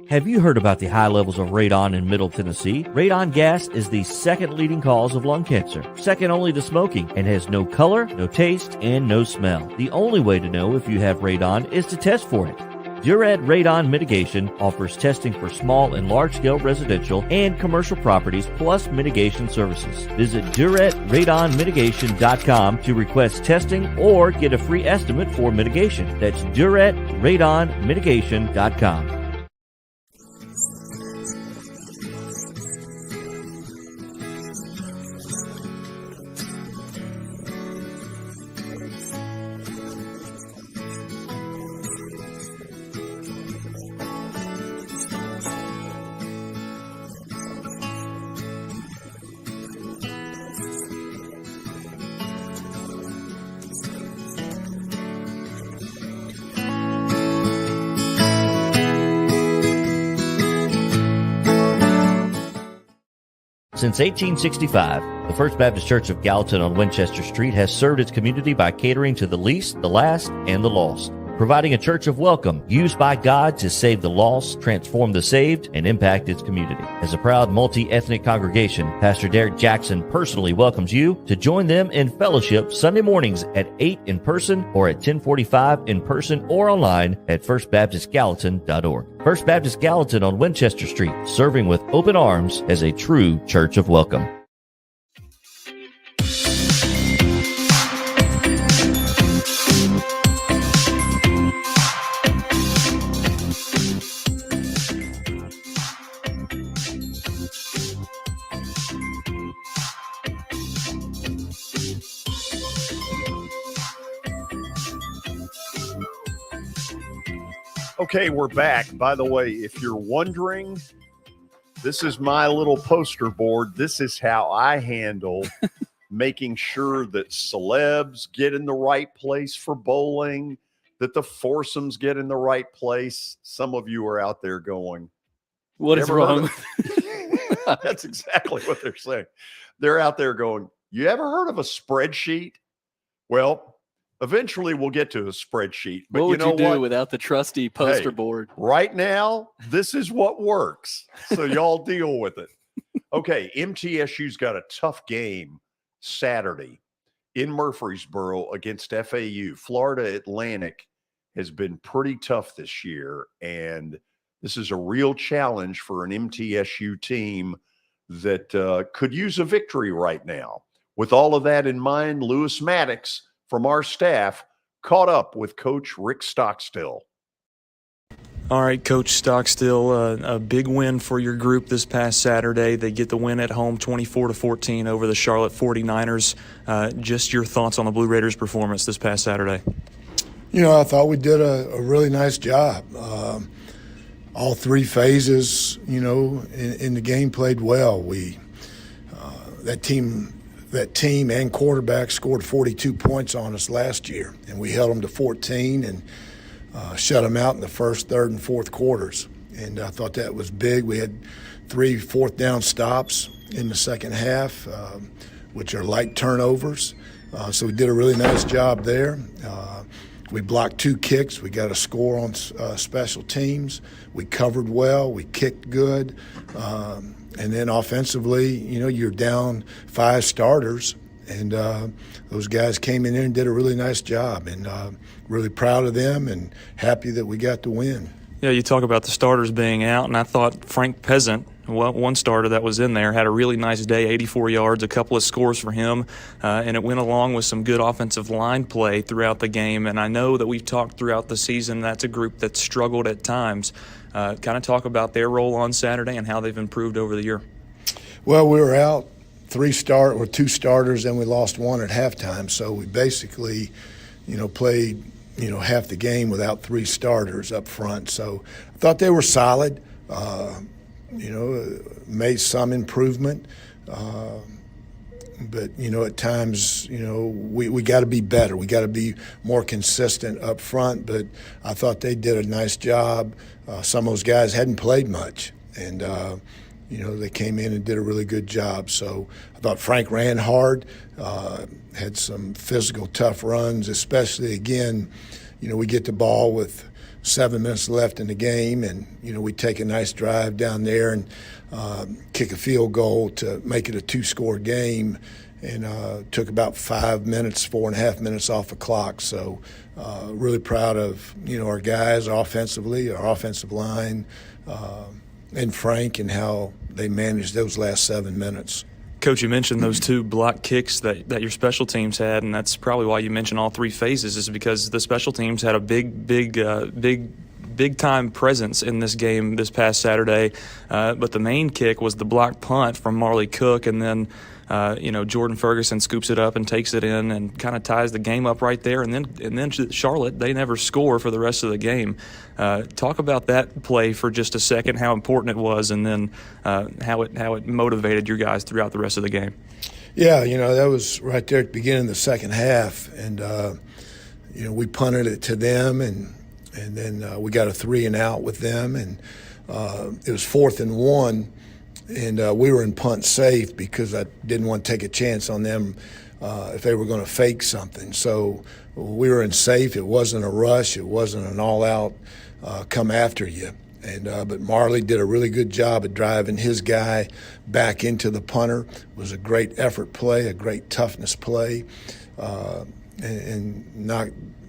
Have you heard about the high levels of radon in Middle Tennessee? Radon gas is the second leading cause of lung cancer, second only to smoking, and has no color, no taste, and no smell. The only way to know if you have radon is to test for it. Duret Radon Mitigation offers testing for small and large-scale residential and commercial properties, plus mitigation services. Visit DuretRadonMitigation.com to request testing or get a free estimate for mitigation. That's DuretRadonMitigation.com. Since 1865, the First Baptist Church of Gallatin on Winchester Street has served its community by catering to the least, the last, and the lost, providing a church of welcome used by God to save the lost, transform the saved, and impact its community. As a proud multi-ethnic congregation, Pastor Derek Jackson personally welcomes you to join them in fellowship Sunday mornings at 8 in person or at 10:45 in person or online at firstbaptistgallatin.org. First Baptist Gallatin on Winchester Street, serving with open arms as a true church of welcome. Okay, we're back. By the way, if you're wondering, this is my little poster board. This is how I handle making sure that celebs get in the right place for bowling, that the foursomes get in the right place. Some of you are out there going, what is wrong? That's exactly what they're saying. They're out there going, you ever heard of a spreadsheet? Well, eventually we'll get to a spreadsheet. But what would you know do without the trusty poster board? Right now, this is what works. So y'all deal with it. Okay, MTSU's got a tough game Saturday in Murfreesboro against FAU. Florida Atlantic has been pretty tough this year, and this is a real challenge for an MTSU team that could use a victory right now. With all of that in mind, Lewis Maddox from our staff caught up with Coach Rick Stockstill. All right, Coach Stockstill, a big win for your group this past Saturday. They get the win at home 24-14 over the Charlotte 49ers. Just your thoughts on the Blue Raiders' performance this past Saturday. You know, I thought we did a really nice job. All three phases, you know, in the game played well. That team that team and quarterback scored 42 points on us last year, and we held them to 14 and shut them out in the first, third, and fourth quarters. And I thought that was big. We had 3 fourth down stops in the second half, which are light turnovers. So we did a really nice job there. We blocked 2 kicks. We got a score on special teams. We covered well. We kicked good. And then offensively, you're down 5 starters, and those guys came in there and did a really nice job. And really proud of them and happy that we got the win. Yeah, you talk about the starters being out, and I thought Frank Peasant, one starter that was in there, had a really nice day, 84 yards, a couple of scores for him, and it went along with some good offensive line play throughout the game. And I know that we've talked throughout the season that's a group that struggled at times. Kind of talk about their role on Saturday and how they've improved over the year. Well, we were out 2 starters, and we lost 1 at halftime, so we basically, played half the game without 3 starters up front. So I thought they were solid. Made some improvement. But, at times, we got to be better. We got to be more consistent up front. But I thought they did a nice job. Some of those guys hadn't played much. And, they came in and did a really good job. So I thought Frank ran hard, had some physical, tough runs, especially, again, we get the ball with 7 minutes left in the game, and, we take a nice drive down there and kick a field goal to make it a 2-score game, and took about 5 minutes, 4.5 minutes off the clock. So really proud of, our guys offensively, our offensive line, and Frank, and how they managed those last 7 minutes. Coach, you mentioned those 2 block kicks that your special teams had, and that's probably why you mentioned all 3 phases, is because the special teams had a big time presence in this game this past Saturday. But the main kick was the block punt from Marley Cook, and then Jordan Ferguson scoops it up and takes it in and kind of ties the game up right there. And then Charlotte, they never score for the rest of the game. Talk about that play for just a second, how important it was, and then how it motivated your guys throughout the rest of the game. Yeah, that was right there at the beginning of the second half, and we punted it to them, and then we got a 3-and-out with them, and it was 4th and 1. And we were in punt safe because I didn't want to take a chance on them if they were going to fake something. So we were in safe. It wasn't a rush. It wasn't an all-out come after you. And but Marley did a really good job of driving his guy back into the punter. It was a great effort play, a great toughness play,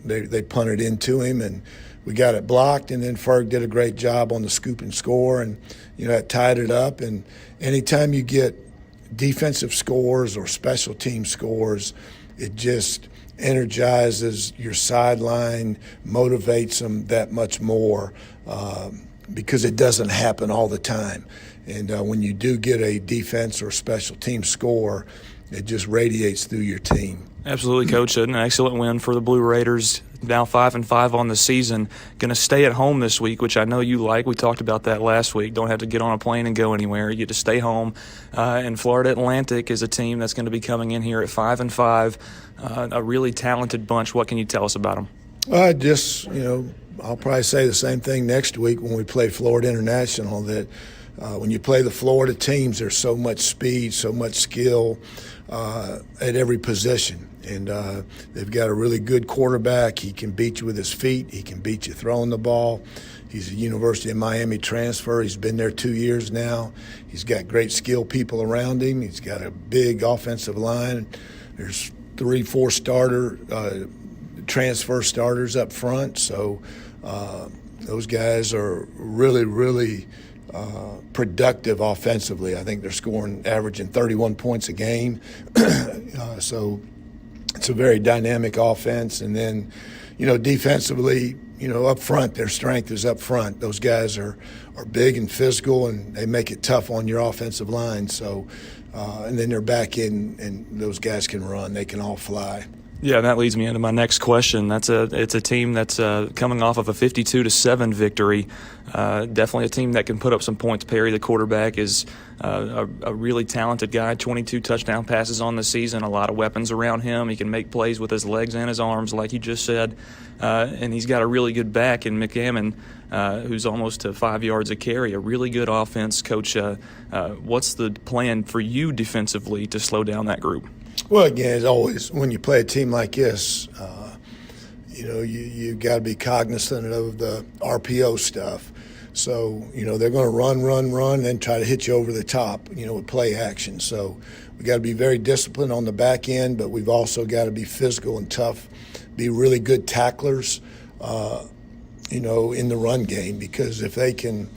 they punted into him, and we got it blocked, and then Ferg did a great job on the scoop and score, and that tied it up. And anytime you get defensive scores or special team scores, it just energizes your sideline, motivates them that much more, because it doesn't happen all the time. And when you do get a defense or special team score, it just radiates through your team. Absolutely, Coach. An excellent win for the Blue Raiders. Now 5-5 on the season. Going to stay at home this week, which I know you like. We talked about that last week. Don't have to get on a plane and go anywhere. You get to stay home. And Florida Atlantic is a team that's going to be coming in here at 5-5. A really talented bunch. What can you tell us about them? I'll probably say the same thing next week when we play Florida International, that when you play the Florida teams, there's so much speed, so much skill at every position. And they've got a really good quarterback. He can beat you with his feet. He can beat you throwing the ball. He's a University of Miami transfer. He's been there 2 years now. He's got great skill people around him. He's got a big offensive line. There's 3-4 transfer starters up front. So those guys are really, really productive offensively. I think they're averaging 31 points a game. So it's a very dynamic offense. And then, defensively, up front, their strength is up front. Those guys are big and physical, and they make it tough on your offensive line. So, and then they're back in, and those guys can run. They can all fly. Yeah, and that leads me into my next question. It's a team that's coming off of a 52-7 victory. Definitely a team that can put up some points. Perry, the quarterback, is a really talented guy. 22 touchdown passes on the season. A lot of weapons around him. He can make plays with his legs and his arms, like you just said. And he's got a really good back in McGammon, who's almost to 5 yards a carry. A really good offense. Coach, what's the plan for you defensively to slow down that group? Well, again, as always, when you play a team like this, you got to be cognizant of the RPO stuff. So, they're going to run, and try to hit you over the top, with play action. So we got to be very disciplined on the back end, but we've also got to be physical and tough, be really good tacklers, in the run game, because if they can,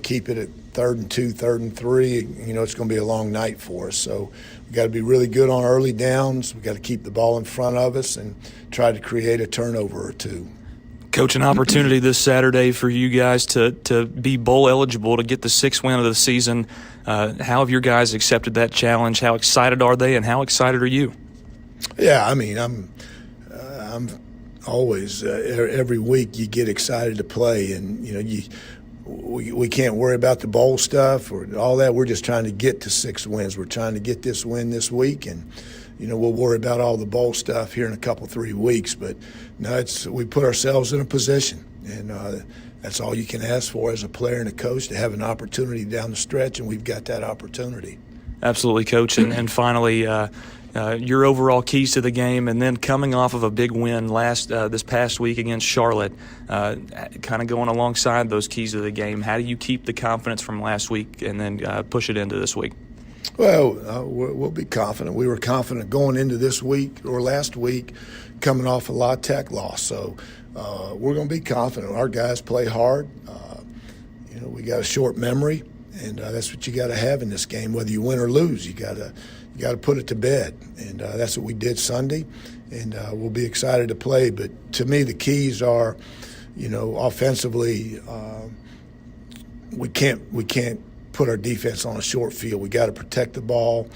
keep it at 3rd and 2, 3rd and 3, it's going to be a long night for us. So we got to be really good on early downs. We got to keep the ball in front of us and try to create a turnover or two. Coach, an opportunity this Saturday for you guys to be bowl eligible, to get the 6th win of the season. How have your guys accepted that challenge? How excited are they, and how excited are you? Yeah, I mean, I'm always every week you get excited to play, and we can't worry about the bowl stuff or all that. We're just trying to get to 6 wins. We're trying to get this win this week, and we'll worry about all the bowl stuff here in a couple 3 weeks. But no, we put ourselves in a position, and that's all you can ask for as a player and a coach, to have an opportunity down the stretch, and we've got that opportunity. Absolutely, Coach. And finally, your overall keys to the game, and then coming off of a big win this past week against Charlotte, kind of going alongside those keys to the game, how do you keep the confidence from last week and then push it into this week? Well, we'll be confident. We were confident going into this week or last week, coming off a La Tech loss. So we're going to be confident. Our guys play hard. We got a short memory, and that's what you got to have in this game. Whether you win or lose, you got to put it to bed, and that's what we did Sunday. And we'll be excited to play. But to me, the keys are, offensively, we can't put our defense on a short field. We got to protect the ball,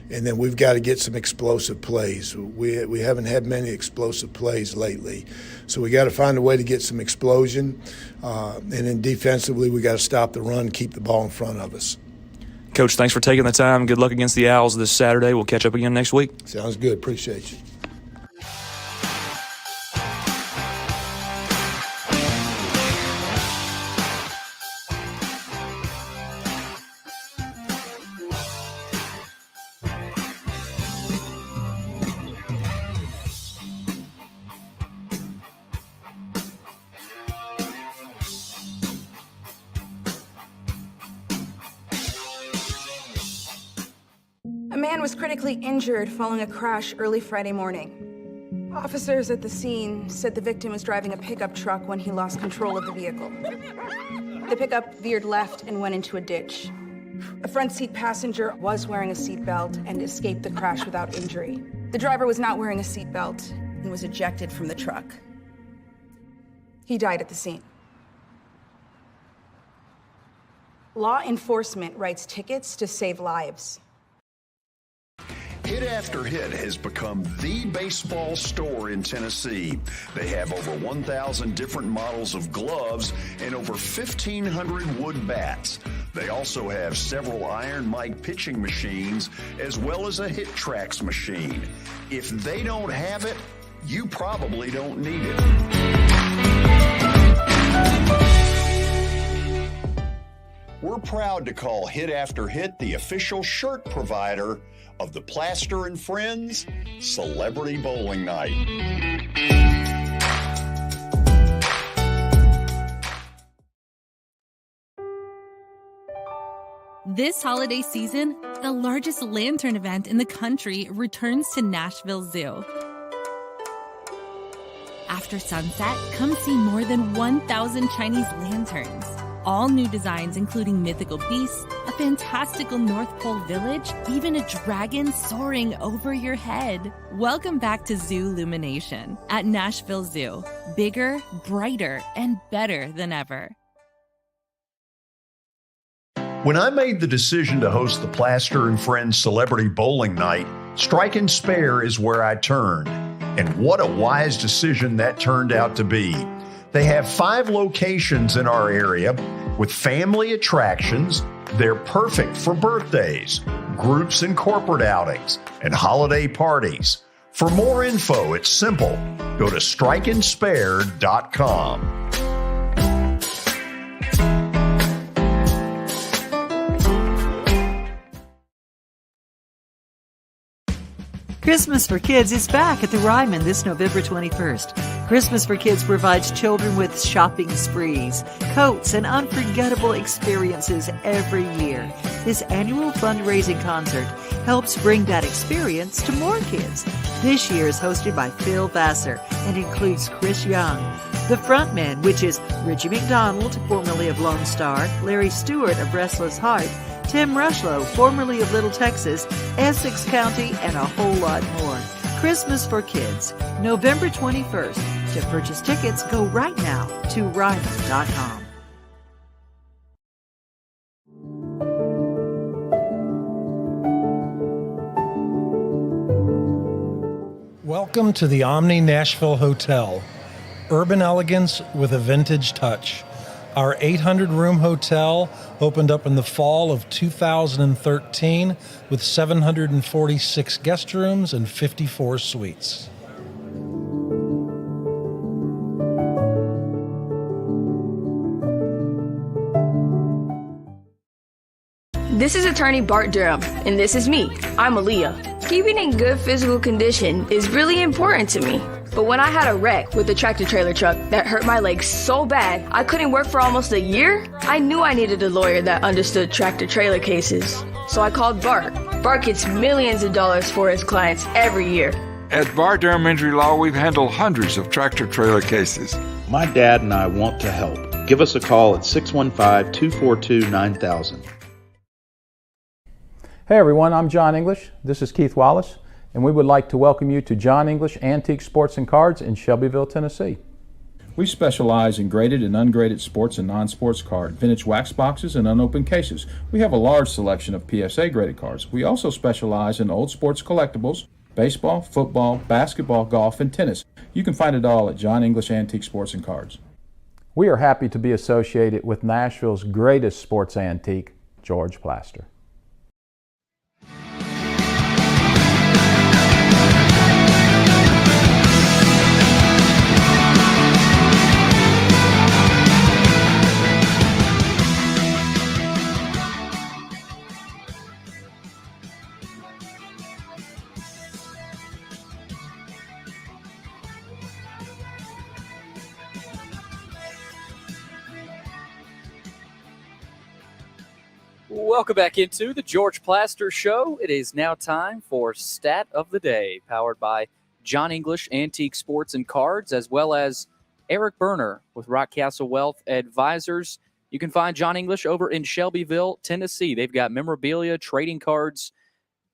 and then we've got to get some explosive plays. We haven't had many explosive plays lately, so we got to find a way to get some explosion. And then defensively, we got to stop the run, keep the ball in front of us. Coach, thanks for taking the time. Good luck against the Owls this Saturday. We'll catch up again next week. Sounds good. Appreciate you. A man was critically injured following a crash early Friday morning. Officers at the scene said the victim was driving a pickup truck when he lost control of the vehicle. The pickup veered left and went into a ditch. A front seat passenger was wearing a seatbelt and escaped the crash without injury. The driver was not wearing a seatbelt and was ejected from the truck. He died at the scene. Law enforcement writes tickets to save lives. Hit After Hit has become the baseball store in Tennessee. They have over 1,000 different models of gloves and over 1,500 wood bats. They also have several Iron Mike pitching machines as well as a Hit Tracks machine. If they don't have it, you probably don't need it. We're proud to call Hit After Hit the official shirt provider of the Plaster and Friends Celebrity Bowling Night. This holiday season, the largest lantern event in the country returns to Nashville Zoo. After sunset, come see more than 1,000 Chinese lanterns. All new designs including mythical beasts, a fantastical North Pole village, even a dragon soaring over your head. Welcome back to Zoo Illumination at Nashville Zoo. Bigger, brighter, and better than ever. When I made the decision to host the Plaster and Friends Celebrity Bowling Night, Strike and Spare is where I turned. And what a wise decision that turned out to be. They have 5 locations in our area with family attractions. They're perfect for birthdays, groups and corporate outings, and holiday parties. For more info, it's simple. Go to strikeandspare.com. Christmas for Kids is back at the Ryman this November 21st. Christmas for Kids provides children with shopping sprees, coats, and unforgettable experiences every year. This annual fundraising concert helps bring that experience to more kids. This year is hosted by Phil Vassar and includes Chris Young. The frontman, which is Richie McDonald, formerly of Lone Star, Larry Stewart of Restless Heart, Tim Rushlow, formerly of Little Texas, Essex County, and a whole lot more. Christmas for Kids, November 21st. To purchase tickets, go right now to Ryman.com. Welcome to the Omni Nashville Hotel. Urban elegance with a vintage touch. Our 800-room hotel opened up in the fall of 2013 with 746 guest rooms and 54 suites. This is attorney Bart Durham, and this is me. I'm Aaliyah. Keeping in good physical condition is really important to me. But when I had a wreck with a tractor-trailer truck that hurt my legs so bad I couldn't work for almost a year, I knew I needed a lawyer that understood tractor-trailer cases. So I called Bart. Bart gets millions of dollars for his clients every year. At Bart Durham Injury Law, we've handled hundreds of tractor-trailer cases. My dad and I want to help. Give us a call at 615-242-9000. Hey everyone, I'm John English. This is Keith Wallace, and we would like to welcome you to John English Antique Sports and Cards in Shelbyville, Tennessee. We specialize in graded and ungraded sports and non-sports cards, vintage wax boxes, and unopened cases. We have a large selection of PSA graded cards. We also specialize in old sports collectibles, baseball, football, basketball, golf, and tennis. You can find it all at John English Antique Sports and Cards. We are happy to be associated with Nashville's greatest sports antique, George Plaster. Welcome back into the George Plaster Show. It is now time for Stat of the Day, powered by John English Antique Sports and Cards, as well as Eric Berner with Rockcastle Wealth Advisors. You can find John English over in Shelbyville, Tennessee. They've got memorabilia, trading cards,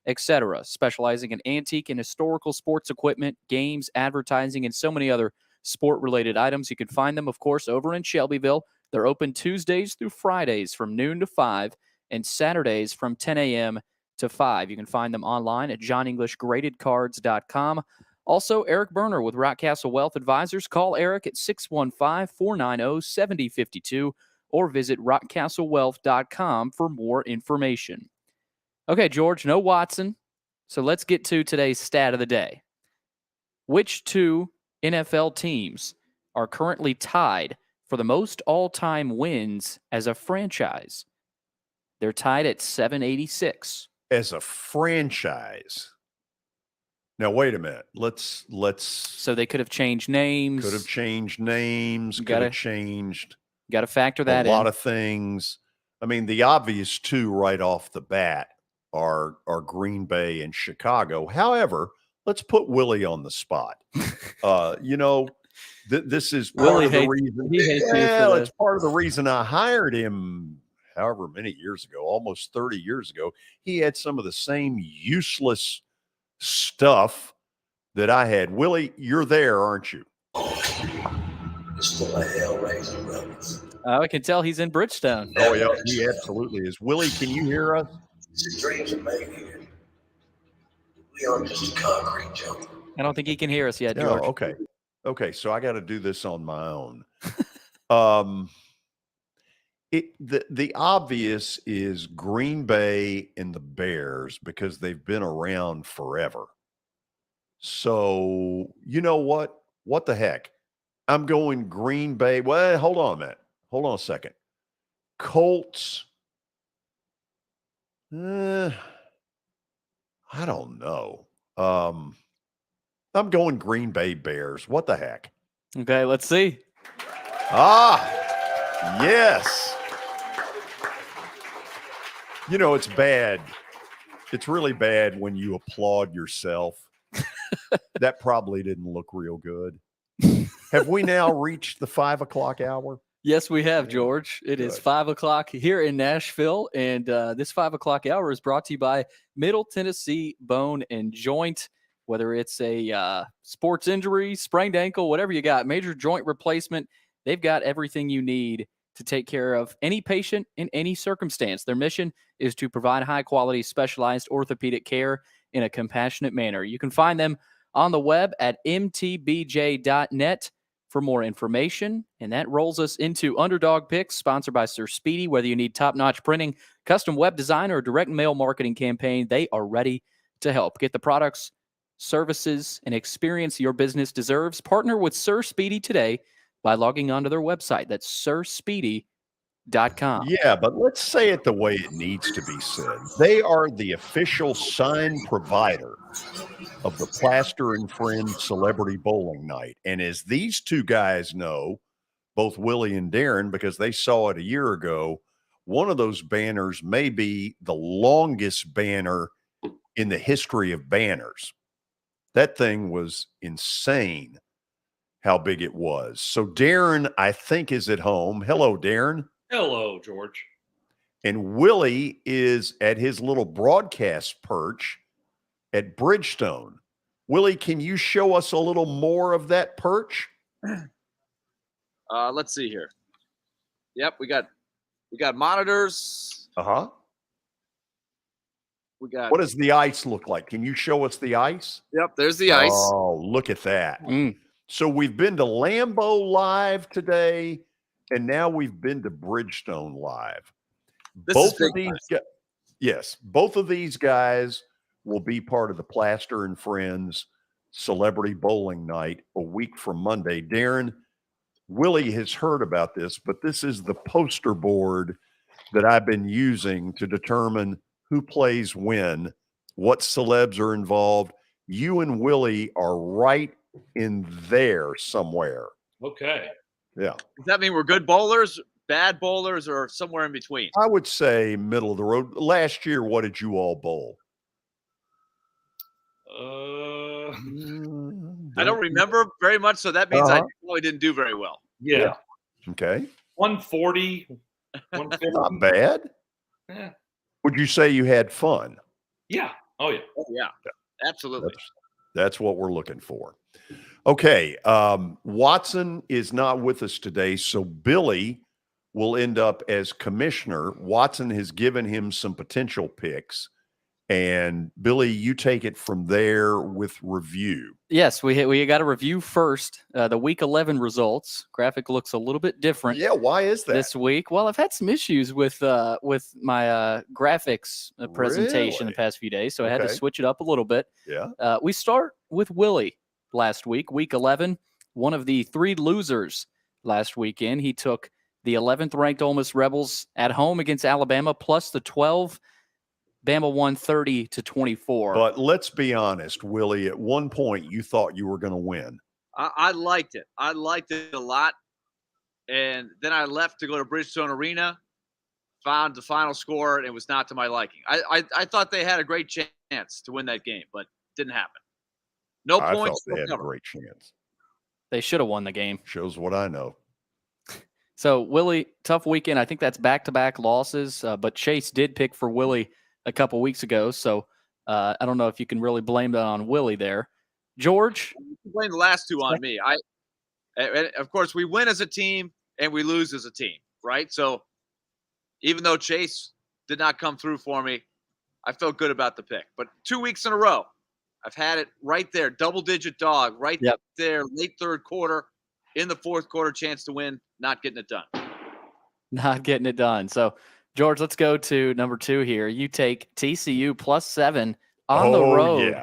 etc., specializing in antique and historical sports equipment, games, advertising, and so many other sport-related items. You can find them, of course, over in Shelbyville. They're open Tuesdays through Fridays from noon to 5, and Saturdays from 10 a.m. to 5. You can find them online at johnenglishgradedcards.com. Also, Eric Berner with Rockcastle Wealth Advisors. Call Eric at 615-490-7052 or visit rockcastlewealth.com for more information. Okay, George, no Watson. So let's get to today's stat of the day. Which two NFL teams are currently tied for the most all-time wins as a franchise? They're tied at 786. As a franchise. Now, wait a minute. Let's. So they could have changed names. Could have changed names. Could have changed. Got to factor that in. A lot of things. I mean, the obvious two right off the bat are Green Bay and Chicago. However, let's put Willie on the spot. This is part of the reason. It's part of the reason I hired him. However many years ago, almost 30 years ago, he had some of the same useless stuff that I had. Willie, you're there, aren't you? It's full of hell-raising brothers. I can tell he's in Bridgestone. Oh, yeah, he absolutely is. Willie, can you hear us? These dreams are made here. We aren't just a concrete jungle. I don't think he can hear us yet, No, George. okay. Okay, so I got to do this on my own. The obvious is Green Bay and the Bears because they've been around forever. So, you know what? What the heck? I'm going Green Bay. Well, hold on a minute. Hold on a second. Colts. I don't know. I'm going Green Bay Bears. What the heck? Okay, let's see. Yes. You know, it's bad. It's really bad when you applaud yourself. That probably didn't look real good. Have we now reached the 5 o'clock hour? Yes, we have, George. It is 5 o'clock here in Nashville, and this 5 o'clock hour is brought to you by Middle Tennessee Bone and Joint. Whether it's a sports injury, sprained ankle, whatever you got, major joint replacement, they've got everything you need to take care of any patient in any circumstance. Their mission is to provide high-quality, specialized orthopedic care in a compassionate manner. You can find them on the web at mtbj.net for more information. And that rolls us into Underdog Picks, sponsored by Sir Speedy. Whether you need top-notch printing, custom web design, or direct mail marketing campaign, they are ready to help. Get the products, services, and experience your business deserves. Partner with Sir Speedy today by logging onto their website. That's sirspeedy.com. Yeah, but let's say it the way it needs to be said. They are the official sign provider of the Plaster and Friends Celebrity Bowling Night. And as these two guys know, both Willie and Darren, because they saw it a year ago, one of those banners may be the longest banner in the history of banners. That thing was insane how big it was. So Darren, I think, is at home. Hello, Darren. Hello, George. And Willie is at his little broadcast perch at Bridgestone. Willie, can you show us a little more of that perch? Let's see here. Yep, we got monitors. Uh-huh. We got. What does the ice look like? Can you show us the ice? Yep, there's the ice. Oh, look at that. So we've been to Lambeau Live today, and now we've been to Bridgestone Live. Both of these guys will be part of the Plaster and Friends Celebrity Bowling Night a week from Monday. Darren, Willie has heard about this, but this is the poster board that I've been using to determine who plays when, what celebs are involved. You and Willie are right in there somewhere. Okay. Yeah. Does that mean we're good bowlers, bad bowlers, or somewhere in between? I would say middle of the road. Last year, what did you all bowl? I don't remember very much, so that means I probably didn't do very well. Yeah. Okay. 140, 150. Not bad. Yeah. Would you say you had fun? Yeah. Oh, yeah. Oh, yeah. Absolutely. That's what we're looking for. Okay. Watson is not with us today, so Billy will end up as commissioner. Watson has given him some potential picks. And Billy, you take it from there with review. Yes, we got a review first. The Week 11 results. Graphic looks a little bit different. Yeah, why is that? This week? Well, I've had some issues with my graphics presentation the past few days, so I had to switch it up a little bit. Yeah. We start with Willie last week, Week 11, one of the three losers last weekend. He took the 11th ranked Ole Miss Rebels at home against Alabama, plus the 12. Bama won 30-24. But let's be honest, Willie, at one point you thought you were going to win. I liked it. I liked it a lot. And then I left to go to Bridgestone Arena, found the final score, and it was not to my liking. I thought they had a great chance to win that game, but didn't happen. No points. I thought they had a great chance. They should have won the game. Shows what I know. So, Willie, tough weekend. I think that's back-to-back losses, but Chase did pick for Willie a couple weeks ago, so I don't know if you can really blame that on Willie there. George? You can blame the last two on me. Of course, we win as a team and we lose as a team, right? So even though Chase did not come through for me, I felt good about the pick. But 2 weeks in a row, I've had it right there, double-digit dog, right there, late third quarter, in the fourth quarter, chance to win, not getting it done. Not getting it done. So, George, let's go to number 2 here. You take TCU +7 on the road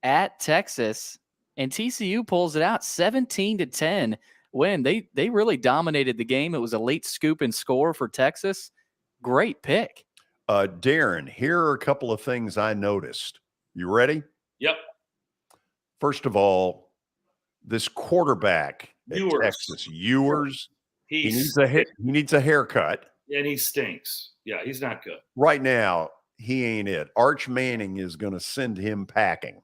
at Texas, and TCU pulls it out 17-10 win. They really dominated the game. It was a late scoop and score for Texas. Great pick. Darren, here are a couple of things I noticed. You ready? Yep. First of all, this quarterback at Ewers. Texas, Ewers, he He needs a haircut. And he stinks. Yeah, he's not good. Right now, he ain't it. Arch Manning is going to send him packing.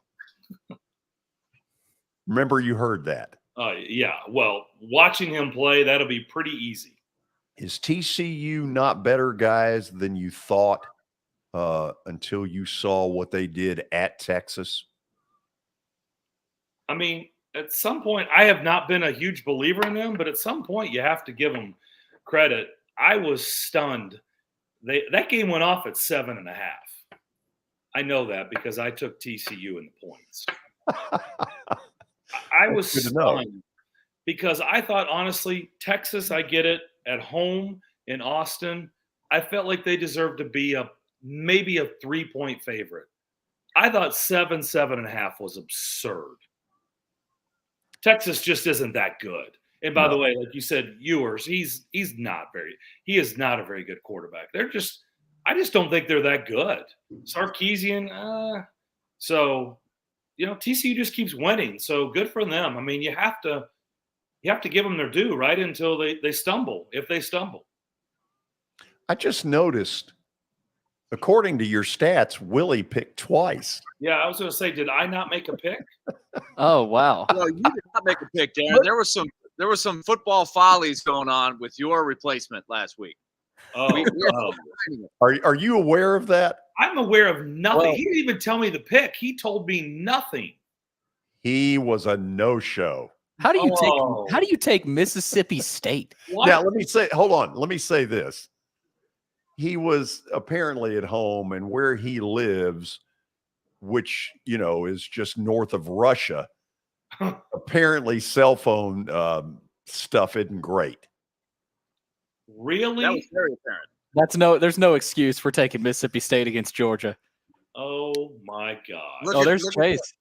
Remember, you heard that. Yeah. Well, watching him play, that'll be pretty easy. Is TCU not better guys than you thought until you saw what they did at Texas? I mean, at some point, I have not been a huge believer in them, but at some point, you have to give them credit. I was stunned. That game went off at 7.5. I know that because I took TCU in the points. I was stunned because I thought, honestly, Texas, I get it, at home in Austin, I felt like they deserved to be maybe a 3-point favorite. I thought 7.5 was absurd. Texas just isn't that good. And by the way, like you said, Ewers, he is not a very good quarterback. I just don't think they're that good. Sarkisian, so TCU just keeps winning. So good for them. I mean, you have to give them their due, right? Until they stumble, if they stumble. I just noticed, according to your stats, Willie picked twice. Yeah, I was going to say, did I not make a pick? Oh, wow. No, you did not make a pick, Darren. There was some football follies going on with your replacement last week. Are you aware of that? I'm aware of nothing. He didn't even tell me the pick. He told me nothing. He was a no-show. How do you take Mississippi State? Now, let me say this. He was apparently at home, and where he lives, which, is just north of Russia, apparently cell phone stuff isn't great. Really? That was very apparent. There's no excuse for taking Mississippi State against Georgia. Oh my God. There's Chase.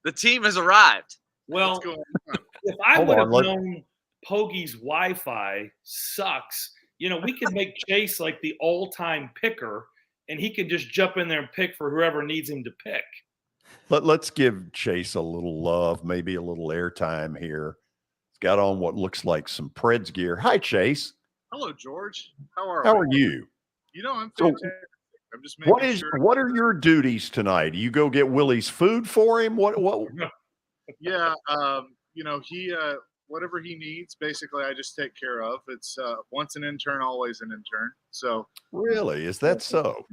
The team has arrived. Well, if I would have known Pogie's Wi-Fi sucks, we can make Chase like the all-time picker, and he can just jump in there and pick for whoever needs him to pick. Let's give Chase a little love, maybe a little airtime here. He's got on what looks like some Preds gear. Hi, Chase. Hello, George. How are you? I'm fantastic. I'm just making sure. What are your duties tonight? You go get Willie's food for him? What? Yeah, he whatever he needs, basically, I just take care of. It's once an intern, always an intern. So really, is that so?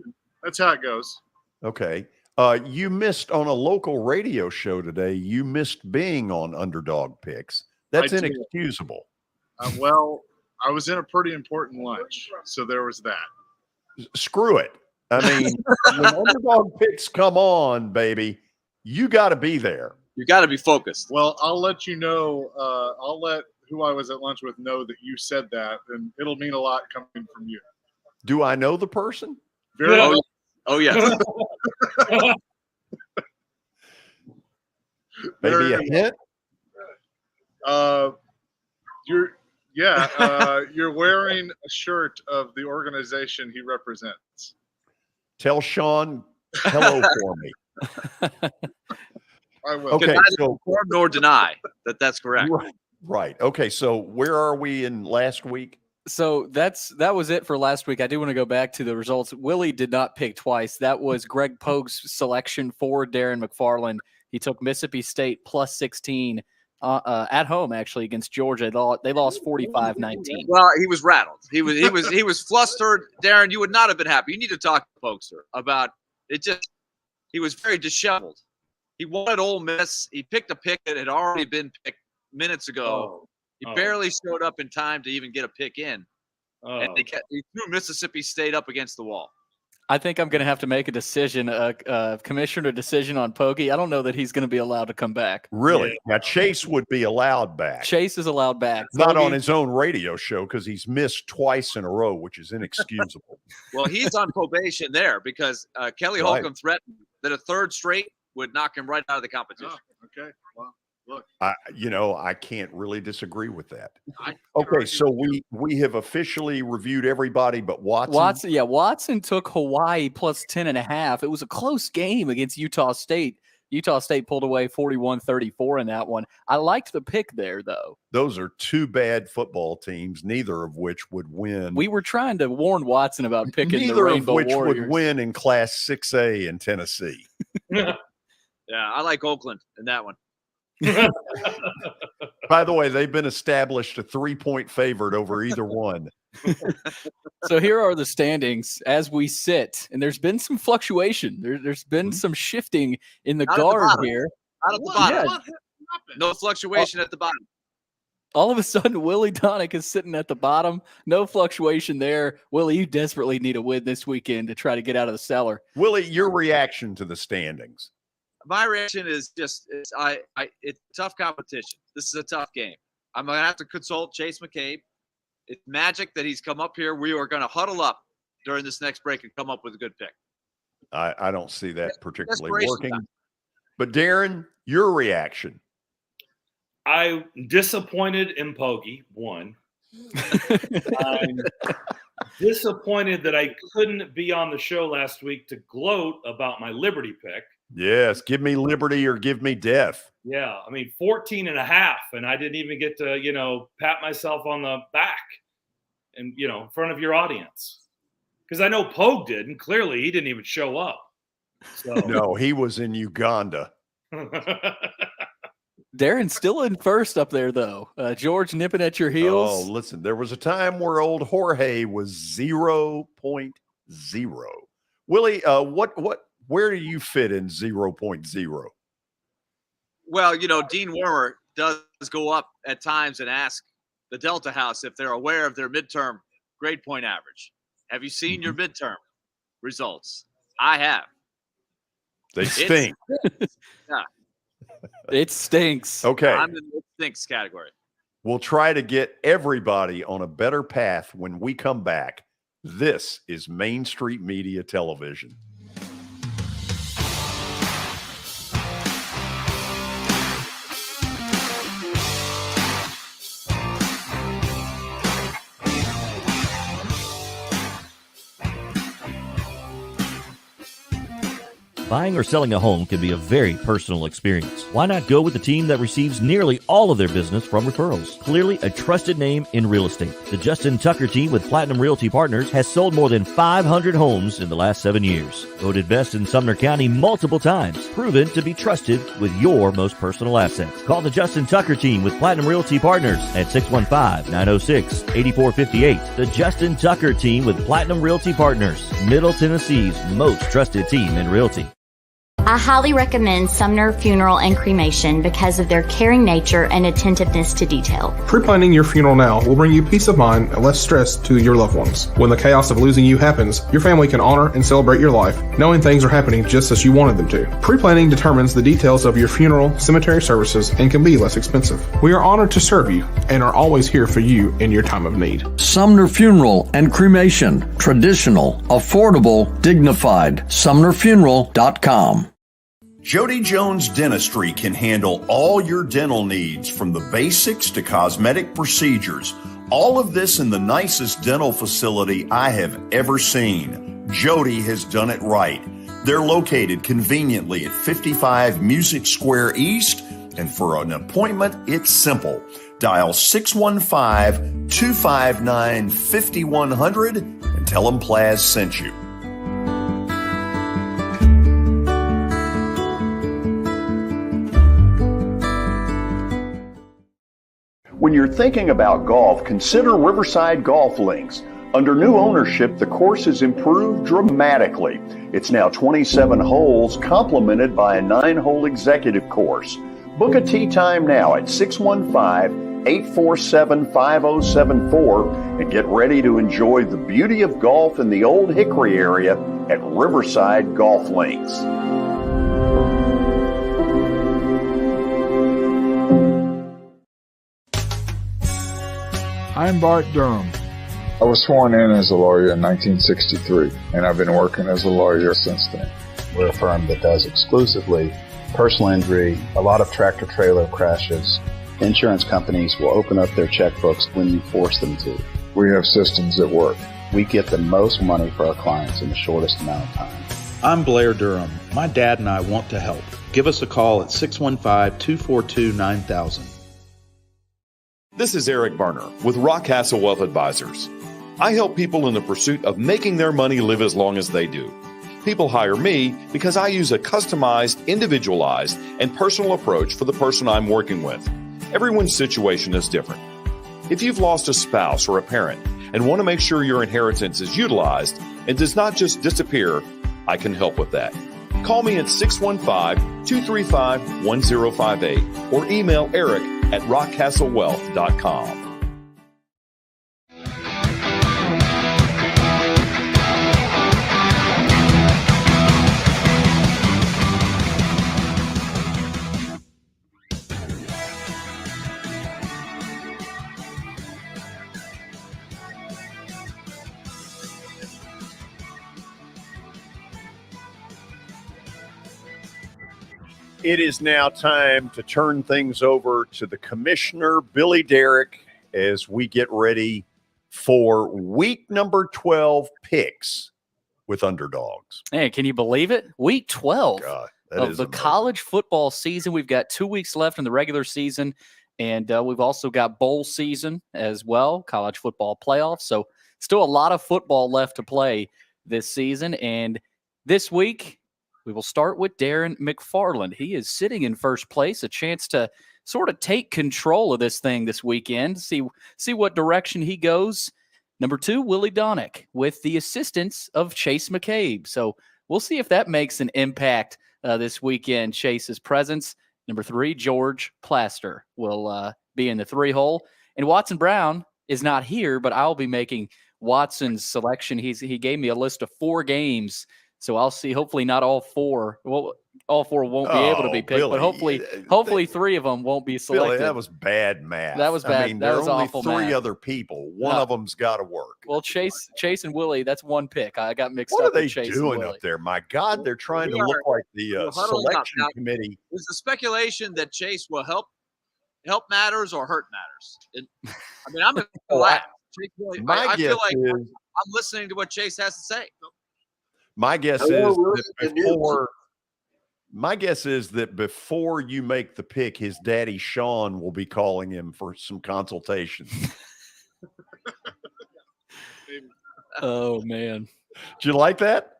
That's how it goes. Okay. You missed on a local radio show today. You missed being on Underdog Picks. That's inexcusable. Well, I was in a pretty important lunch, so there was that. Screw it. I mean, when Underdog Picks come on, baby, you got to be there. You got to be focused. Well, I'll let you know. I'll let who I was at lunch with know that you said that, and it'll mean a lot coming from you. Do I know the person? Very well. Oh, yes. Maybe a hint? You're wearing a shirt of the organization he represents. Tell Sean hello for me. I will. Okay, neither confirm nor deny that that's correct. Right. Okay, so where are we in last week? So that was it for last week. I do want to go back to the results. Willie did not pick twice. That was Greg Pogue's selection for Darren McFarland. He took Mississippi State +16 at home, actually, against Georgia. They lost 45-19. Well, he was rattled. He was flustered. Darren, you would not have been happy. You need to talk to Pokester about it. He was very disheveled. He wanted Ole Miss. He picked a pick that had already been picked minutes ago. He barely showed up in time to even get a pick in. And he threw Mississippi State up against the wall. I think I'm going to have to make a decision, a commissioner decision on Pogge. I don't know that he's going to be allowed to come back. Really? Yeah. Now, Chase would be allowed back. Chase is allowed back. Not Pogge, on his own radio show because he's missed twice in a row, which is inexcusable. Well, he's on probation there because Kelly Right. Holcomb threatened that a third straight would knock him right out of the competition. Oh, okay. Well, look. I can't really disagree with that. Okay, so we have officially reviewed everybody but Watson. Watson took Hawaii plus 10.5. It was a close game against Utah State. Utah State pulled away 41-34 in that one. I liked the pick there, though. Those are two bad football teams, neither of which would win. We were trying to warn Watson about picking Neither the Rainbow of which Warriors. would win in Class 6A in Tennessee. Yeah, I like Oakland in that one. By the way, they've been established a 3-point favorite over either one. So here are the standings as we sit, and there's been some fluctuation. There's been some shifting in the Not at the guard bottom. here. Not at the bottom. Yeah. No fluctuation at the bottom. All of a sudden, Willie Donick is sitting at the bottom. No fluctuation there. Willie, you desperately need a win this weekend to try to get out of the cellar. Willie, your reaction to the standings? My reaction is just it's tough competition. This is a tough game. I'm gonna have to consult Chase McCabe. It's magic that he's come up here. We are gonna huddle up during this next break and come up with a good pick. I don't see that particularly Desperation working. time. But Darren, your reaction? I'm disappointed in Pogge, one. I'm disappointed that I couldn't be on the show last week to gloat about my Liberty pick. Yes, give me liberty or give me death. Yeah, I mean 14.5, and I didn't even get to, pat myself on the back and, in front of your audience. Because I know Pogue did, and clearly he didn't even show up. So. No, he was in Uganda. Darren's still in first up there, though. George nipping at your heels. Oh, listen, there was a time where old Jorge was 0.0. Willie, where do you fit in 0.0? Well, Dean Wormer does go up at times and ask the Delta House if they're aware of their midterm grade point average. Have you seen your midterm results? I have. They stink. Yeah. It stinks. Okay. I'm in the stinks category. We'll try to get everybody on a better path when we come back. This is Main Street Media Television. Buying or selling a home can be a very personal experience. Why not go with the team that receives nearly all of their business from referrals? Clearly a trusted name in real estate. The Justin Tucker team with Platinum Realty Partners has sold more than 500 homes in the last 7 years. Voted best in Sumner County multiple times. Proven to be trusted with your most personal assets. Call the Justin Tucker team with Platinum Realty Partners at 615-906-8458. The Justin Tucker team with Platinum Realty Partners, Middle Tennessee's most trusted team in realty. I highly recommend Sumner Funeral and Cremation because of their caring nature and attentiveness to detail. Pre-planning your funeral now will bring you peace of mind and less stress to your loved ones. When the chaos of losing you happens, your family can honor and celebrate your life, knowing things are happening just as you wanted them to. Pre-planning determines the details of your funeral, cemetery services, and can be less expensive. We are honored to serve you and are always here for you in your time of need. Sumner Funeral and Cremation. Traditional, affordable, dignified. SumnerFuneral.com. Jody Jones Dentistry can handle all your dental needs, from the basics to cosmetic procedures. All of this in the nicest dental facility I have ever seen. Jody has done it right. They're located conveniently at 55 Music Square East, and for an appointment, it's simple. Dial 615-259-5100 and tell them Plaz sent you. When you're thinking about golf, consider Riverside Golf Links. Under new ownership, the course has improved dramatically. It's now 27 holes, complemented by a 9-hole executive course. Book a tee time now at 615 847-5074 and get ready to enjoy the beauty of golf in the Old Hickory area at Riverside Golf Links. I'm Bart Durham. I was sworn in as a lawyer in 1963, and I've been working as a lawyer since then. We're a firm that does exclusively personal injury, a lot of tractor-trailer crashes. Insurance companies will open up their checkbooks when you force them to. We have systems that work. We get the most money for our clients in the shortest amount of time. I'm Blair Durham. My dad and I want to help. Give us a call at 615-242-9000. This is Eric Berner with Rockcastle Wealth Advisors. I help people in the pursuit of making their money live as long as they do. People hire me because I use a customized, individualized, and personal approach for the person I'm working with. Everyone's situation is different. If you've lost a spouse or a parent and want to make sure your inheritance is utilized and does not just disappear, I can help with that. Call me at 615-235-1058 or email eric@rockcastlewealth.com. It is now time to turn things over to the commissioner, Billy Derrick, as we get ready for week number 12 picks with Underdogs. Man, can you believe it? Week 12 God, of the college football season. We've got 2 weeks left in the regular season, and we've also got bowl season as well, college football playoffs. So still a lot of football left to play this season. And this week, we will start with Darren McFarland. He is sitting in first place, a chance to sort of take control of this thing this weekend, see what direction he goes. Number 2, Willie Donick, with the assistance of Chase McCabe. So we'll see if that makes an impact this weekend, Chase's presence. Number 3, George Plaster will be in the 3 hole. And Watson Brown is not here, but I'll be making Watson's selection. He gave me a list of 4 games. So I'll see. Hopefully, not all 4. Well, all 4 won't be able to be picked, Billy, but hopefully 3 of them won't be selected. Billy, that was bad math. That was bad. I mean, that there was are only awful 3 math. other people. One of them's got to work. Well, Chase and Willie, that's 1 pick. I got mixed What up are they with Chase doing and Willie. up there? My God, they're trying to look like the selection committee. Is the speculation that Chase will help matters or hurt matters? I mean, I'm glad. I feel like I'm listening to what Chase has to say. My guess is that before you make the pick, his daddy Sean will be calling him for some consultation. Oh man, did you like that?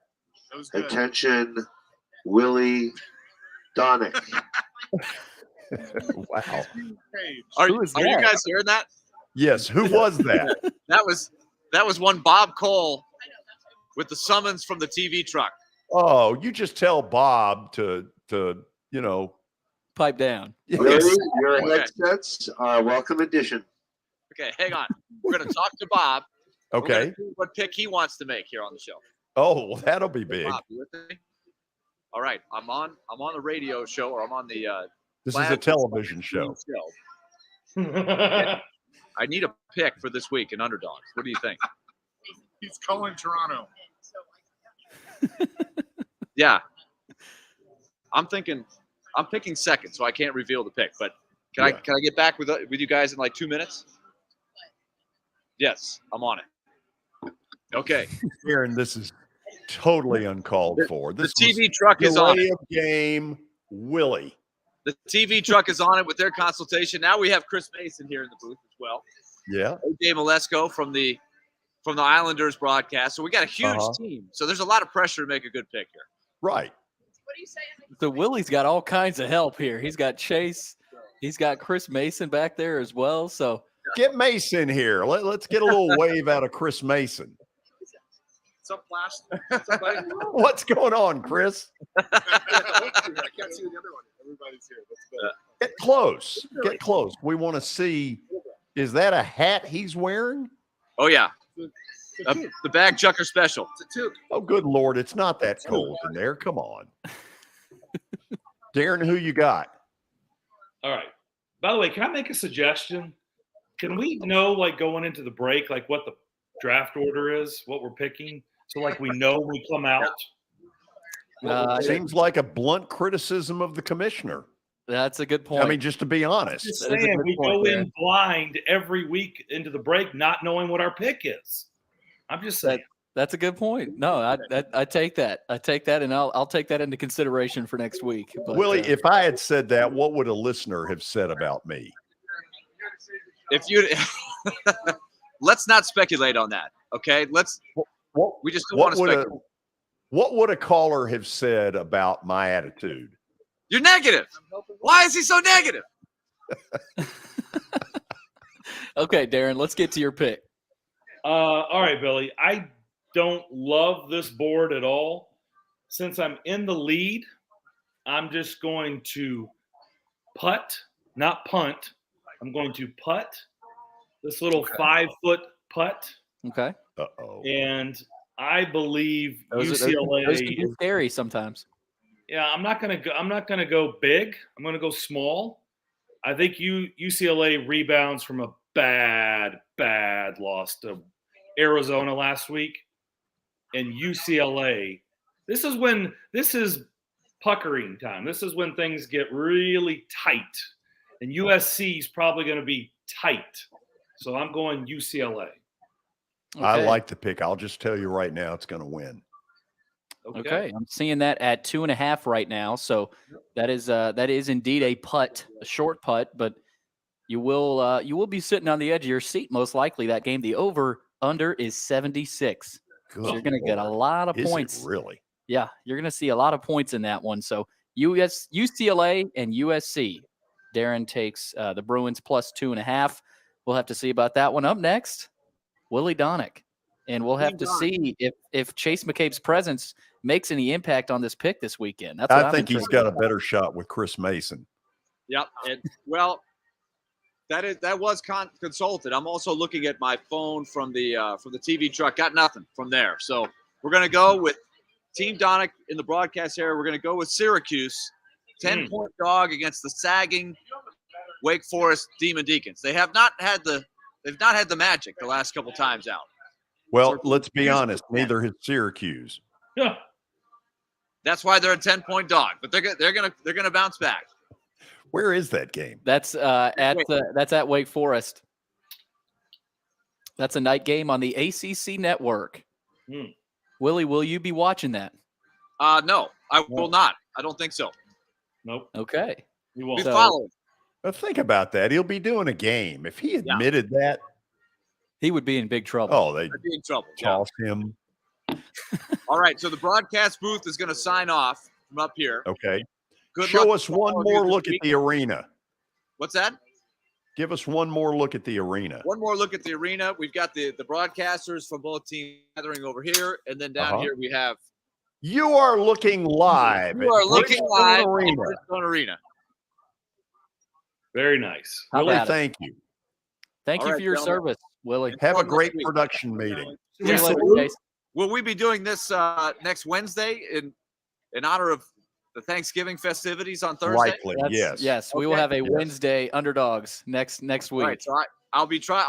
Attention, Willie Donick. Wow. Are you guys hearing that? Yes. Who was that? That was one Bob Cole with the summons from the TV truck. Oh, you just tell Bob to pipe down. Really? Your headsets are a welcome addition. Okay, hang on. We're going to talk to Bob. Okay. See what pick he wants to make here on the show. Oh, well, that'll be big. Bob, you with me? All right, I'm on the radio show, or I'm on the. This is a television show. I need a pick for this week in Underdogs. What do you think? He's calling Toronto. Yeah. I'm picking second, so I can't reveal the pick. But can I get back with you guys in like 2 minutes? Yes, I'm on it. Okay. Aaron, this is totally uncalled for. The TV truck is on it. Game, Willie. The TV truck is on it with their consultation. Now we have Chris Mason here in the booth as well. Yeah. AJ Malesko from the Islanders broadcast. So we got a huge team. So there's a lot of pressure to make a good pick here. Right. What are you saying? So Willie's got all kinds of help here. He's got Chase. He's got Chris Mason back there as well. So get Mason here. Let's get a little wave out of Chris Mason. What's up, Flash? What's going on, Chris? I can't see the other one. Everybody's here. That's good. Get close. Get close. We want to see Is that a hat he's wearing? Oh, yeah. The bag chucker special. Oh, good Lord. It's not that cold in there. Come on. Darren, who you got? All right. By the way, can I make a suggestion? Can we know, like, going into the break, like, what the draft order is, what we're picking? So, like, we know when we come out. Seems like a blunt criticism of the commissioner. That's a good point. I mean, just to be honest. Just saying, we go in blind every week into the break, not knowing what our pick is. I'm just saying. That's a good point. No, I take that. I take that, and I'll take that into consideration for next week. But, Willie, if I had said that, what would a listener have said about me? If you let's not speculate on that, okay? We just don't want to speculate. What would a caller have said about my attitude? You're negative. Why is he so negative? Okay, Darren, let's get to your pick. All right, Billy. I don't love this board at all. Since I'm in the lead, I'm just going to putt, not punt. I'm going to putt this little 5-foot putt. Okay. Uh-oh. And I believe those UCLA can be scary sometimes. Yeah, I'm not gonna go big. I'm gonna go small. I think UCLA rebounds from a bad loss to Arizona last week. And UCLA, this is puckering time. This is when things get really tight. And USC is probably going to be tight. So I'm going UCLA. Okay. I like the pick. I'll just tell you right now, it's going to win. Okay. I'm seeing that at 2.5 right now. So that is indeed a putt, a short putt, but you will be sitting on the edge of your seat most likely that game. The over/under is 76. So you're going to get a lot of points. Really? Yeah, you're going to see a lot of points in that one. So UCLA and USC. Darren takes the Bruins plus 2.5. We'll have to see about that one. Up next, Willie Donick. And we'll have to see if Chase McCabe's presence makes any impact on this pick this weekend. That's what I think he's got a better shot with Chris Mason. Yep. Well, that was consulted. I'm also looking at my phone from the TV truck. Got nothing from there. So we're going to go with Team Donick in the broadcast area. We're going to go with Syracuse, 10-point dog against the sagging Wake Forest Demon Deacons. They've not had the magic the last couple times out. Well, let's be honest. Neither has Syracuse. Yeah. That's why they're a 10-point dog. But they're gonna bounce back. Where is that game? That's at Wake Forest. That's a night game on the ACC network. Willie, will you be watching that? No, I will not. I don't think so. Nope. Okay. You won't. Well, think about that. He'll be doing a game. If he admitted that, he would be in big trouble. Oh, they'd be in trouble. Toss him. All right, so the broadcast booth is going to sign off from up here. Okay. Good Show luck us to one all of you more this look at week. the arena. What's that? Give us one more look at the arena. One more look at the arena. We've got the broadcasters from both teams gathering over here, and then down here we have. You are looking live. You are looking live at Arena. Bridgestone Arena. Very nice. Willie, thank you. Thank you for your service, Willie. Have a great production meeting. Will we be doing this next Wednesday in honor of the Thanksgiving festivities on Thursday? Likely, yes. Yes, we will have a Wednesday Underdogs next week. Right, so I'll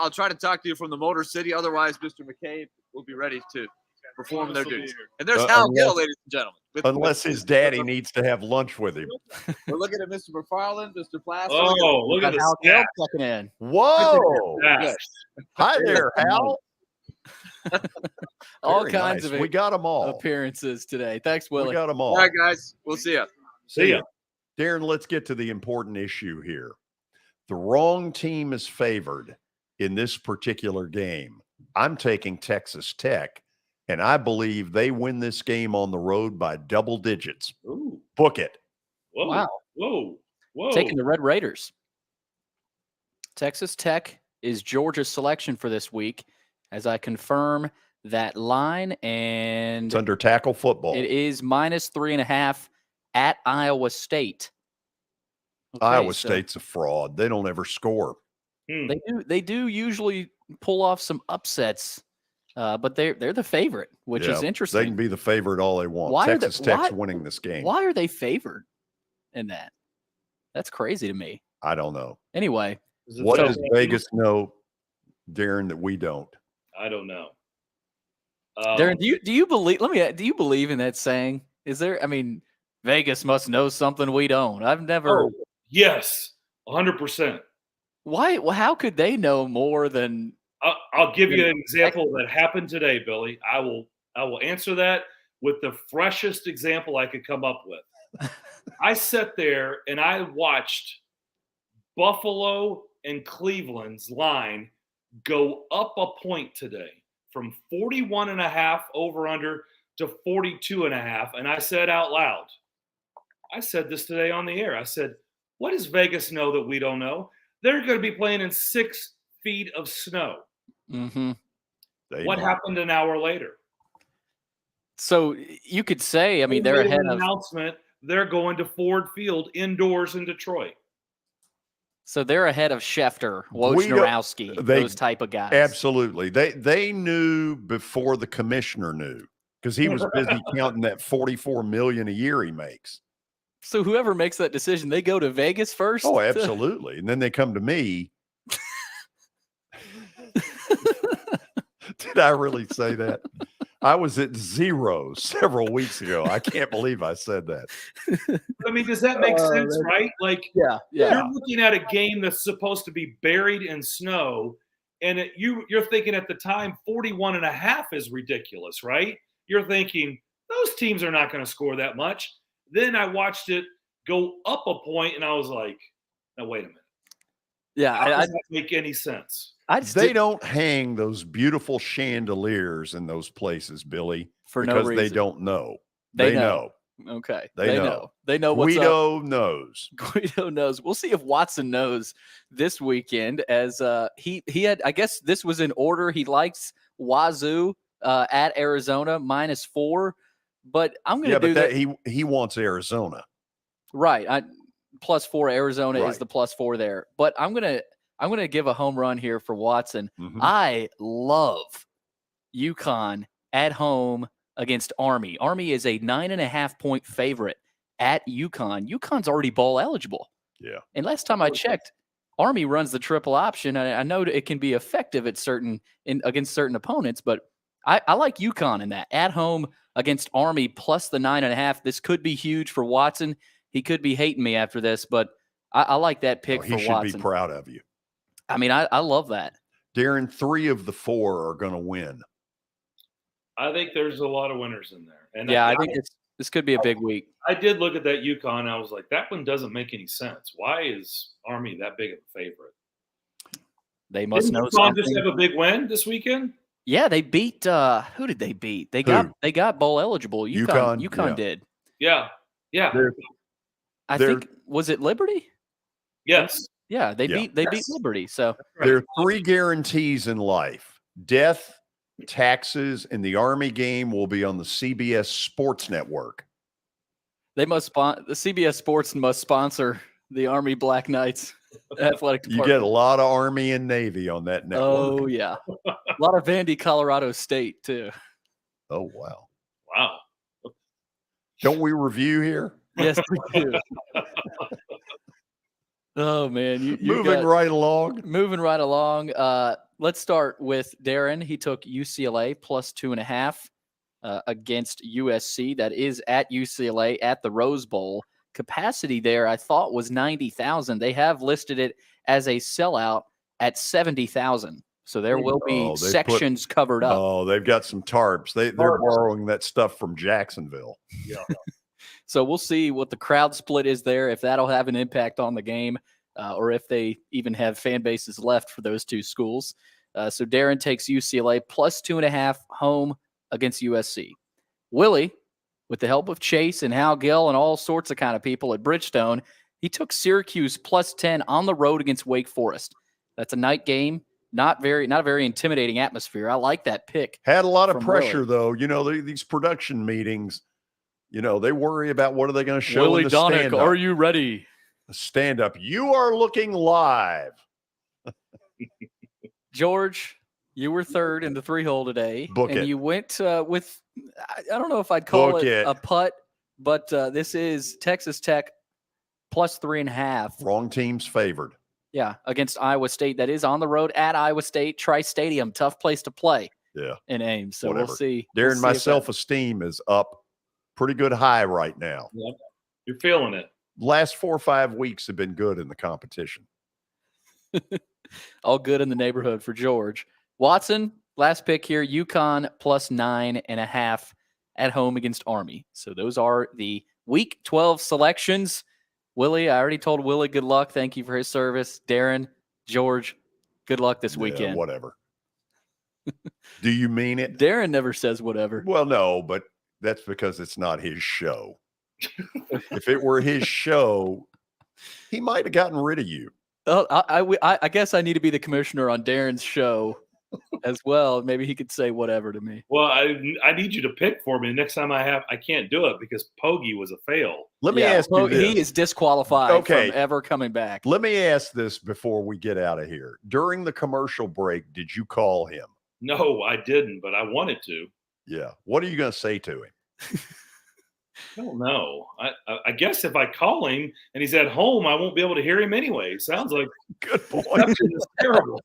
try to talk to you from the Motor City. Otherwise, Mr. McCabe will be ready to perform their duties. And there's Hal Gill, ladies and gentlemen. Unless his daddy needs to have lunch with him. We're looking at Mr. McFarland, Mr. Plaster. Oh, look at Hal this. Gill checking in. Whoa. Yes. Hi there, Hal. All Very kinds nice. of We got them all. appearances today. Thanks, Willie. We got them all. All right, guys. We'll see you. See ya. Darren, let's get to the important issue here. The wrong team is favored in this particular game. I'm taking Texas Tech, and I believe they win this game on the road by double digits. Ooh. Book it. Whoa. Wow. Whoa. Taking the Red Raiders. Texas Tech is Georgia's selection for this week, as I confirm that line, and It's under tackle football. it is -3.5 at Iowa State. Okay, Iowa so State's a fraud. They don't ever score. They do usually pull off some upsets, but they're the favorite, which is interesting. They can be the favorite all they want. Texas Tech's winning this game. Why are they favored in that? That's crazy to me. I don't know. Anyway, what does Vegas know, Darren, that we don't? I don't know. Darren, do you believe? Do you believe in that saying? Is there? I mean, Vegas must know something we don't. I've never. Oh, yes, 100%. Why? Well, how could they know more than? I'll give you an example that happened today, Billy. I will answer that with the freshest example I could come up with. I sat there and I watched Buffalo and Cleveland's line go up a point today from 41.5 over under to 42.5. And I said out loud, I said this today on the air. I said, what does Vegas know that we don't know? They're going to be playing in 6 feet of snow. Mm-hmm. What happened an hour later? So you could say, I mean, they're ahead of announcement. They're going to Ford Field indoors in Detroit. So they're ahead of Schefter, Wojnarowski, those type of guys. Absolutely. They knew before the commissioner knew because he was busy counting that $44 million a year he makes. So whoever makes that decision, they go to Vegas first? Oh, absolutely. And then they come to me. Did I really say that? I was at 0 several weeks ago. I can't believe I said that. I mean, does that make sense, right? Like, you're looking at a game that's supposed to be buried in snow, and you're thinking at the time 41.5 is ridiculous, right? You're thinking those teams are not going to score that much. Then I watched it go up a point, and I was like, "Now wait a minute." Yeah, How does that make any sense? They don't hang those beautiful chandeliers in those places, Billy, for no because reason. they don't know. They know. Okay. They know. They know what's Guido up. knows. Guido knows. We'll see if Watson knows this weekend as he had, I guess this was in order. He likes Wazoo at Arizona -4, but I'm going to do that. He wants Arizona. Right. +4 Arizona is the +4 there. But I'm going to give a home run here for Watson. Mm-hmm. I love UConn at home against Army. Army is a 9.5-point favorite at UConn. UConn's already bowl eligible. Yeah. And last time I checked, Army runs the triple option. I know it can be effective at against certain opponents, but I like UConn in that. At home against Army plus the 9.5. This could be huge for Watson. He could be hating me after this, but I like that pick for Watson. He should be proud of you. I mean, I love that. Darren, 3 of the 4 are going to win. I think there's a lot of winners in there. And I think this could be a big week. I did look at that UConn. I was like, that one doesn't make any sense. Why is Army that big of a favorite? They must know UConn something. Just have a big win this weekend? Yeah, they beat who did they beat? They got bowl eligible. UConn did. Yeah. I think was it Liberty? Yes. Yeah, they beat Liberty. So there are 3 guarantees in life: death, taxes, and the Army game will be on the CBS Sports Network. They must the CBS Sports must sponsor the Army Black Knights athletic department. You get a lot of Army and Navy on that network. Oh yeah, a lot of Vandy, Colorado State too. Oh wow. Don't we review here? Yes, we do. Oh man, moving right along. Moving right along. Let's start with Darren. He took UCLA +2.5 against USC. That is at UCLA at the Rose Bowl. Capacity there, I thought, was 90,000. They have listed it as a sellout at 70,000. So there will be sections covered up. Oh, they've got some tarps. They're borrowing that stuff from Jacksonville. Yeah. So we'll see what the crowd split is there, if that'll have an impact on the game, or if they even have fan bases left for those 2 schools. So Darren takes UCLA +2.5 home against USC. Willie, with the help of Chase and Hal Gill and all sorts of kind of people at Bridgestone, he took Syracuse +10 on the road against Wake Forest. That's a night game. Not a very intimidating atmosphere. I like that pick. Had a lot of pressure, though. You know, these production meetings, you know, they worry about what are they going to show Willie in the Donick, stand-up. are you ready? Stand up. You are looking live. George, you were third in the 3-hole today. Book and it. you went with, I don't know if I'd call Book it it. a putt, but this is Texas Tech plus 3.5. Wrong team's favored. Yeah, against Iowa State. That is on the road at Iowa State, Tri-Stadium. Tough place to play. Yeah. In Ames. So Whatever. we'll see. Darren, my if that- self-esteem is up pretty good high right now. Yep. You're feeling it. Last 4 or 5 weeks have been good in the competition. All good in the neighborhood for George. Watson, last pick here, UConn plus 9.5 at home against Army. So those are the Week 12 selections. Willie, I already told Willie good luck. Thank you for his service. Darren, George, good luck this weekend. Whatever. Do you mean it? Darren never says whatever. Well, no, but that's because it's not his show. If it were his show, he might have gotten rid of you. Oh, I guess I need to be the commissioner on Darren's show as well. Maybe he could say whatever to me. Well, I need you to pick for me. Next time I can't do it because Poggi was a fail. Let me ask you this. He is disqualified from ever coming back. Let me ask this before we get out of here. During the commercial break, did you call him? No, I didn't, but I wanted to. Yeah. What are you going to say to him? I don't know. I guess if I call him and he's at home, I won't be able to hear him anyway. Sounds like good point. It's terrible.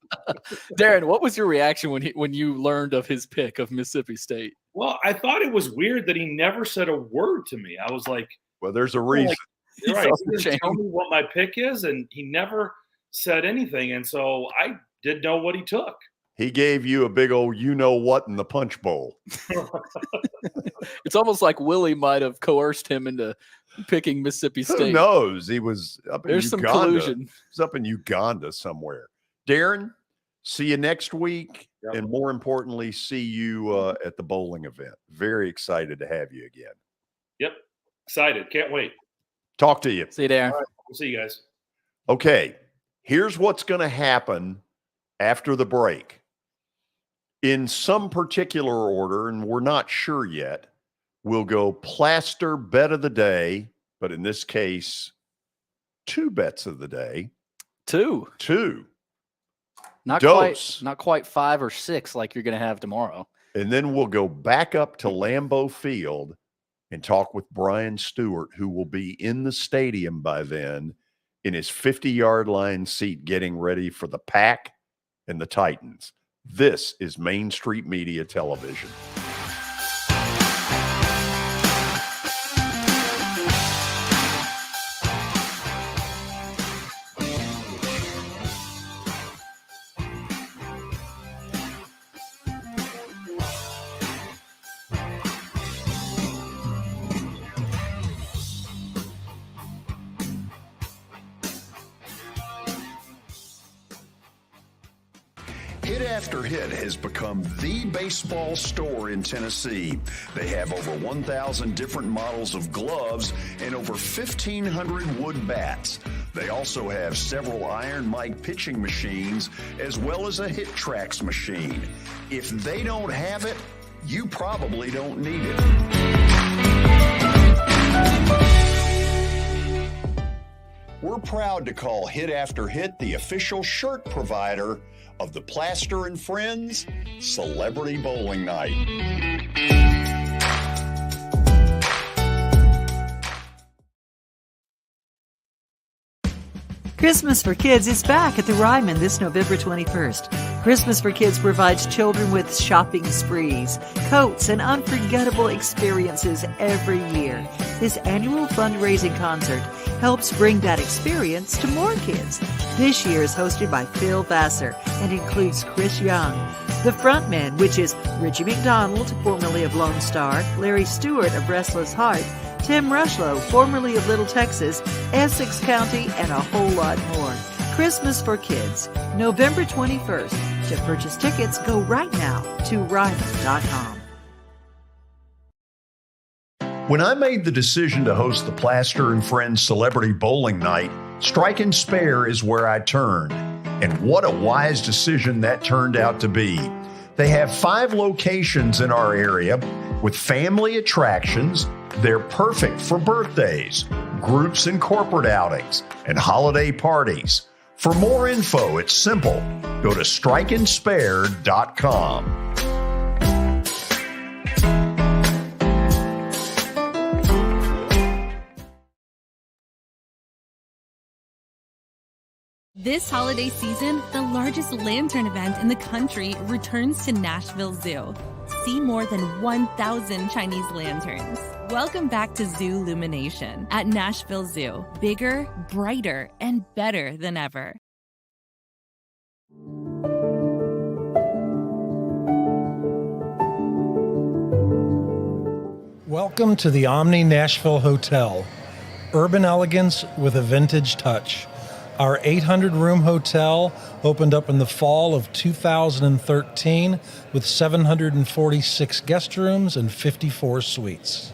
Darren, what was your reaction when you learned of his pick of Mississippi State? Well, I thought it was weird that he never said a word to me. I was like, well, there's a reason. Right. He didn't tell me what my pick is, and he never said anything. And so I didn't know what he took. He gave you a big old you-know-what in the punch bowl. It's almost like Willie might have coerced him into picking Mississippi State. Who knows? He was up in There's Uganda. some collusion. He's up in Uganda somewhere. Darren, see you next week. Yep. And more importantly, see you at the bowling event. Very excited to have you again. Yep. Excited. Can't wait. Talk to you. See you, Darren. All right. We'll see you guys. Okay. Here's what's going to happen after the break. In some particular order, and we're not sure yet, we'll go plaster bet of the day, but in this case, 2 bets of the day. Two. Not quite 5 or 6 like you're going to have tomorrow. And then we'll go back up to Lambeau Field and talk with Brian Stewart, who will be in the stadium by then in his 50-yard line seat getting ready for the Pack and the Titans. This is Main Street Media Television. Hit After Hit has become the baseball store in Tennessee. They have over 1,000 different models of gloves and over 1,500 wood bats. They also have several Iron Mike pitching machines as well as a Hit Tracks machine. If they don't have it, you probably don't need it. We're proud to call Hit After Hit the official shirt provider of the Plaster and Friends Celebrity Bowling Night. Christmas for Kids is back at the Ryman this November 21st. Christmas for Kids provides children with shopping sprees, coats, and unforgettable experiences every year. This annual fundraising concert helps bring that experience to more kids. This year is hosted by Phil Vassar and includes Chris Young. The frontmen, which is Richie McDonald, formerly of Lone Star, Larry Stewart of Restless Heart, Tim Rushlow, formerly of Little Texas, Essex County, and a whole lot more. Christmas for Kids, November 21st. To purchase tickets, go right now to Ryman.com. When I made the decision to host the Plaster and Friends Celebrity Bowling Night, Strike and Spare is where I turned. And what a wise decision that turned out to be. They have 5 locations in our area with family attractions. They're perfect for birthdays, groups and corporate outings, and holiday parties. For more info, it's simple. Go to strikeandspare.com. This holiday season, the largest lantern event in the country returns to Nashville Zoo. See more than 1,000 Chinese lanterns. Welcome back to Zoo Illumination at Nashville Zoo. Bigger, brighter, and better than ever. Welcome to the Omni Nashville Hotel. Urban elegance with a vintage touch. Our 800-room hotel opened up in the fall of 2013 with 746 guest rooms and 54 suites.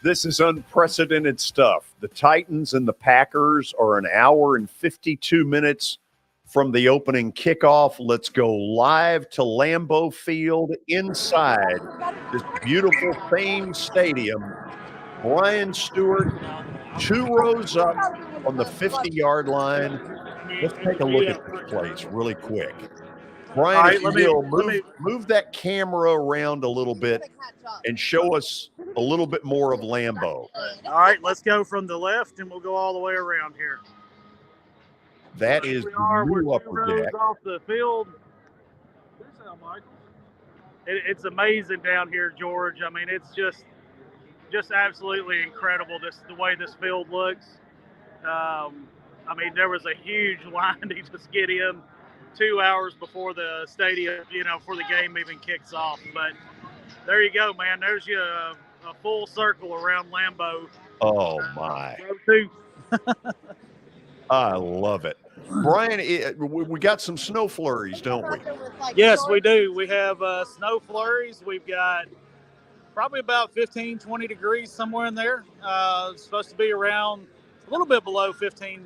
This is unprecedented stuff. The Titans and the Packers are an hour and 52 minutes from the opening kickoff. Let's go live to Lambeau Field inside this beautiful famed stadium. Brian Stewart, 2 rows up on the 50-yard line. Let's take a look at this place really quick. Brian, right, if you will, move that camera around a little bit and show us a little bit more of Lambeau. All right, let's go from the left, and we'll go all the way around here. That is the new upper deck. Off the field. It's amazing down here, George. I mean, it's just absolutely incredible. The way this field looks. I mean, there was a huge line to just get in 2 hours before the stadium, before the game even kicks off. But there you go, man. There's you a full circle around Lambeau. Oh, my. I love it. Brian, we got some snow flurries, don't we? Yes, we do. We have snow flurries. We've got probably about 15, 20 degrees somewhere in there. It's supposed to be around a little bit below 15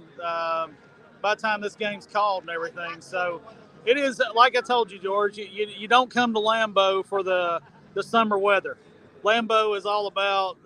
by the time this game's called and everything. So it is, like I told you, George, you don't come to Lambeau for the summer weather. Lambeau is all about,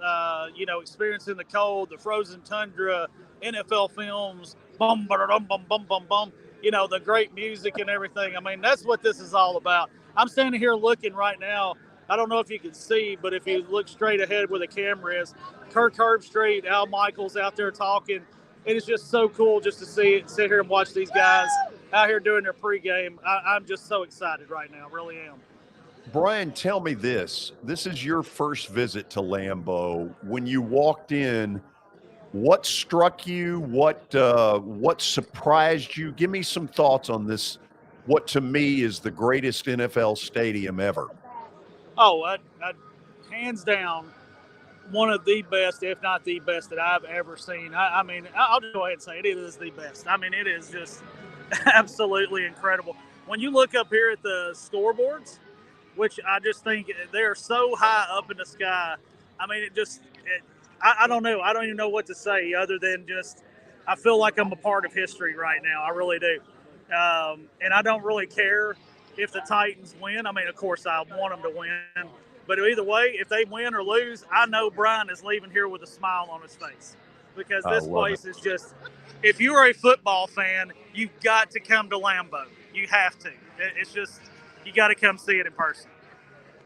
experiencing the cold, the frozen tundra, NFL films, bum, bum, bum, bum, bum, bum, the great music and everything. I mean, that's what this is all about. I'm standing here looking right now. I don't know if you can see, but if you look straight ahead where the camera is, Kirk Herbstreit, Al Michaels out there talking. It is just so cool just to sit here and watch these guys out here doing their pregame. I'm just so excited right now, really am. Brian, tell me this. This is your first visit to Lambeau. When you walked in, what struck you? What surprised you? Give me some thoughts on this, what to me is the greatest NFL stadium ever. Oh, hands down, one of the best, if not the best, that I've ever seen. I mean, I'll just go ahead and say it is the best. I mean, it is just absolutely incredible. When you look up here at the scoreboards, which I just think they're so high up in the sky. I mean, I don't know. I don't even know what to say other than just I feel like I'm a part of history right now. I really do. And I don't really care if the Titans win. I mean, of course, I want them to win. But either way, if they win or lose, I know Brian is leaving here with a smile on his face. Because this place is just, if you're a football fan, you've got to come to Lambeau. You have to. It's just, you got to come see it in person.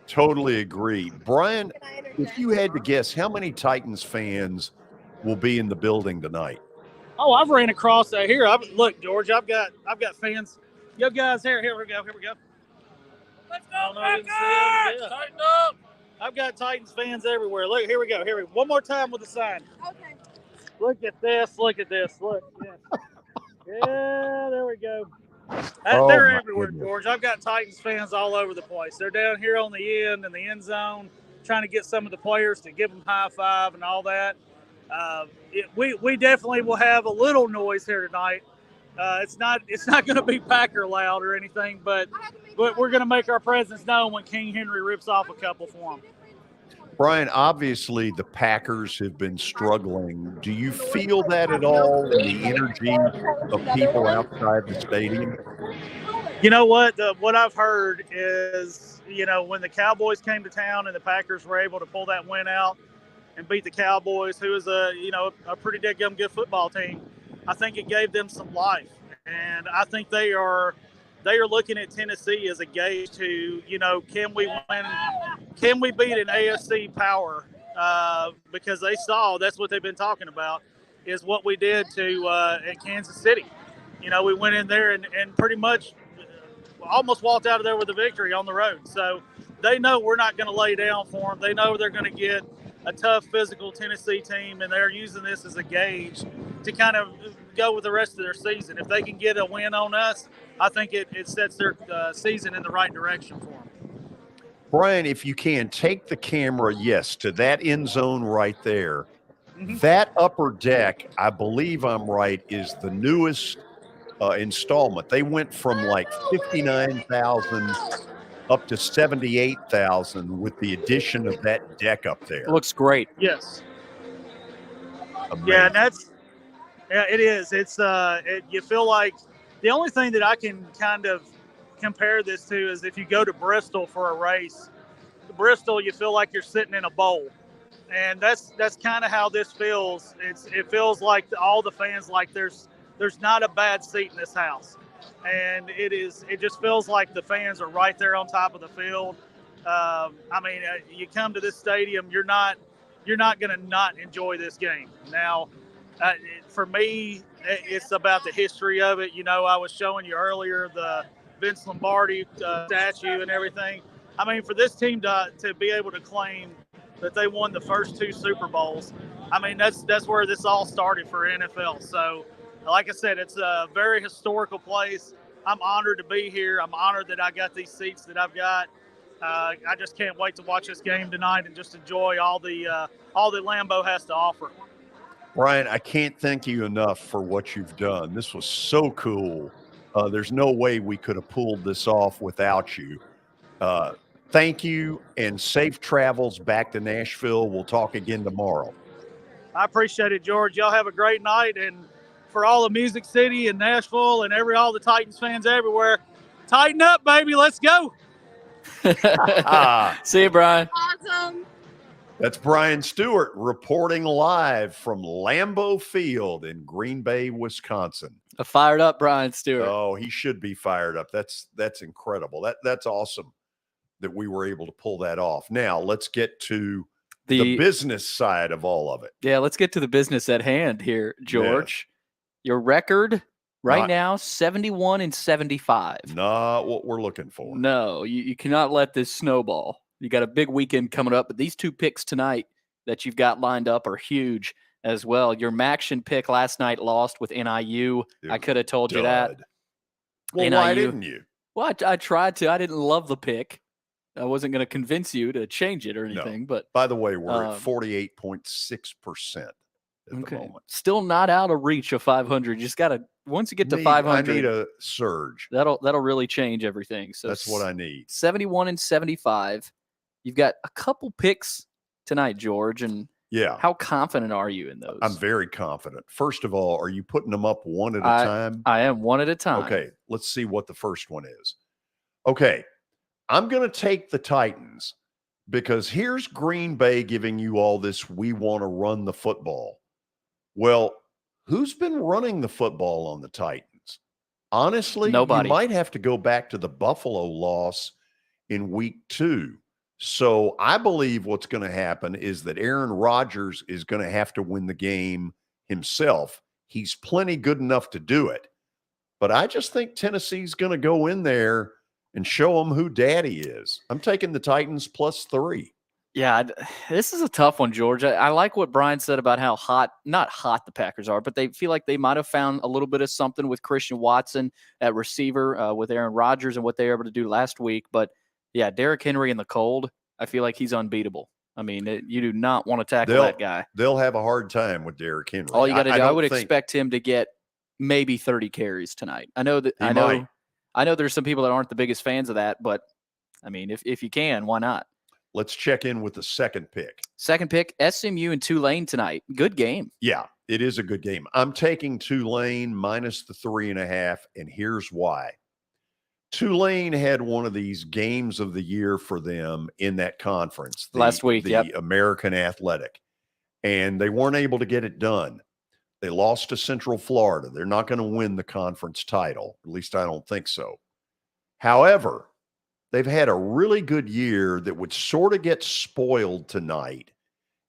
Totally agree. Brian, if you had to guess, how many Titans fans will be in the building tonight? Oh, I've ran across here. Look, George, I've got fans. Yo, guys, here we go. Let's go, Packers! Yeah. Tighten up! I've got Titans fans everywhere. Look, here we go. One more time with the sign. Okay. Look at this. Look. Yeah, there we go. They're everywhere, goodness. George. I've got Titans fans all over the place. They're down here on the end in the end zone, trying to get some of the players to give them high five and all that. We definitely will have a little noise here tonight It's not going to be Packer loud or anything, but we're going to make our presence known when King Henry rips off a couple for him. Brian, obviously the Packers have been struggling. Do you feel that at all in the energy of people outside the stadium? You know what? What I've heard is, when the Cowboys came to town and the Packers were able to pull that win out and beat the Cowboys, who is a pretty damn good football team, I think it gave them some life. And I think they are looking at Tennessee as a gauge to, can we win? Can we beat an AFC power? Because they saw, that's what they've been talking about, is what we did to at Kansas City. We went in there and pretty much almost walked out of there with a victory on the road. So they know we're not going to lay down for them. They know they're going to get a tough, physical Tennessee team, and they're using this as a gauge to kind of go with the rest of their season. If they can get a win on us, I think it sets their season in the right direction for them. Brian, if you can, take the camera, yes, to that end zone right there. Mm-hmm. That upper deck, I believe I'm right, is the newest installment. They went from like 59,000 up to 78,000 with the addition of that deck up there. It looks great. Yes. Amazing. Yeah, it is. It's you feel like the only thing that I can kind of compare this to is if you go to Bristol for a race. Bristol, you feel like you're sitting in a bowl. And that's kind of how this feels. It feels like all the fans, like there's not a bad seat in this house. And it just feels like the fans are right there on top of the field. You come to this stadium, you're not going to not enjoy this game. Now, for me, it's about the history of it. I was showing you earlier the Vince Lombardi statue and everything. For this team to be able to claim that they won the first two Super Bowls, that's where this all started for NFL. So, like I said, it's a very historical place. I'm honored to be here. I'm honored that I got these seats that I've got. I just can't wait to watch this game tonight and just enjoy all that Lambeau has to offer. Brian, I can't thank you enough for what you've done. This was so cool. There's no way we could have pulled this off without you. Thank you, and safe travels back to Nashville. We'll talk again tomorrow. I appreciate it, George. Y'all have a great night. And for all of Music City and Nashville and all the Titans fans everywhere, tighten up, baby. Let's go. See you, Brian. Awesome. That's Brian Stewart reporting live from Lambeau Field in Green Bay, Wisconsin. A fired up Brian Stewart. Oh, he should be fired up. That's incredible. That's awesome that we were able to pull that off. Now, let's get to the business side of all of it. Yeah, let's get to the business at hand here, George. Yes. Your record right now, 71-75. Not what we're looking for. No, you cannot let this snowball. You got a big weekend coming up, but these two picks tonight that you've got lined up are huge as well. Your Maction pick last night lost with NIU. I could have told you that. Well, NIU, why didn't you? Well, I tried to. I didn't love the pick. I wasn't going to convince you to change it or anything. No. But by the way, we're at 48.6% at the moment. Still not out of reach of 500. You just got to, once you get to 500. I need a surge. That'll really change everything. So that's what I need. 71-75. You've got a couple picks tonight, George, and how confident are you in those? I'm very confident. First of all, are you putting them up one at a time? I am, one at a time. Okay, let's see what the first one is. Okay, I'm going to take the Titans because here's Green Bay giving you all this, we want to run the football. Well, who's been running the football on the Titans? Honestly, nobody. You might have to go back to the Buffalo loss in week 2. So I believe what's going to happen is that Aaron Rodgers is going to have to win the game himself. He's plenty good enough to do it. But I just think Tennessee's going to go in there and show them who daddy is. I'm taking the Titans +3. Yeah, this is a tough one, George. I like what Brian said about how not hot the Packers are, but they feel like they might have found a little bit of something with Christian Watson at receiver with Aaron Rodgers and what they were able to do last week. But yeah, Derrick Henry in the cold, I feel like he's unbeatable. I mean, you do not want to tackle that guy. They'll have a hard time with Derrick Henry. All you got to do, I would expect him to get maybe 30 carries tonight. I know that. He I know. might. I know there's some people that aren't the biggest fans of that, but I mean, if you can, why not? Let's check in with the second pick. Second pick, SMU and Tulane tonight. Good game. Yeah, it is a good game. I'm taking Tulane minus the 3.5, and here's why. Tulane had one of these games of the year for them in that conference Last week, the American Athletic, and they weren't able to get it done. They lost to Central Florida. They're not going to win the conference title. At least I don't think so. However, they've had a really good year that would sort of get spoiled tonight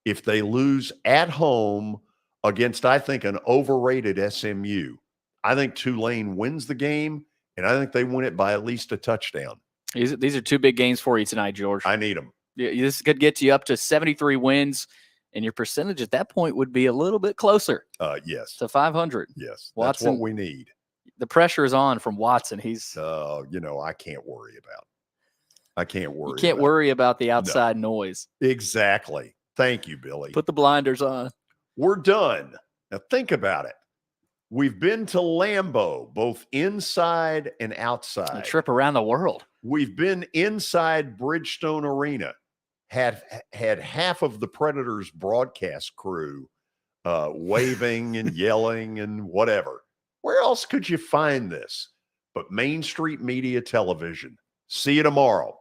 if they lose at home against, I think, an overrated SMU. I think Tulane wins the game, and I think they win it by at least a touchdown. These are two big games for you tonight, George. I need them. Yeah, this could get you up to 73 wins, and your percentage at that point would be a little bit closer. Yes. To 500. Yes. Watson, that's what we need. The pressure is on from Watson. He's I can't worry about. I can't worry. You can't worry about the outside noise. Exactly. Thank you, Billy. Put the blinders on. We're done. Now think about it. We've been to Lambeau, both inside and outside. A trip around the world. We've been inside Bridgestone Arena. Had half of the Predators broadcast crew waving and yelling and whatever. Where else could you find this but Main Street Media Television? See you tomorrow.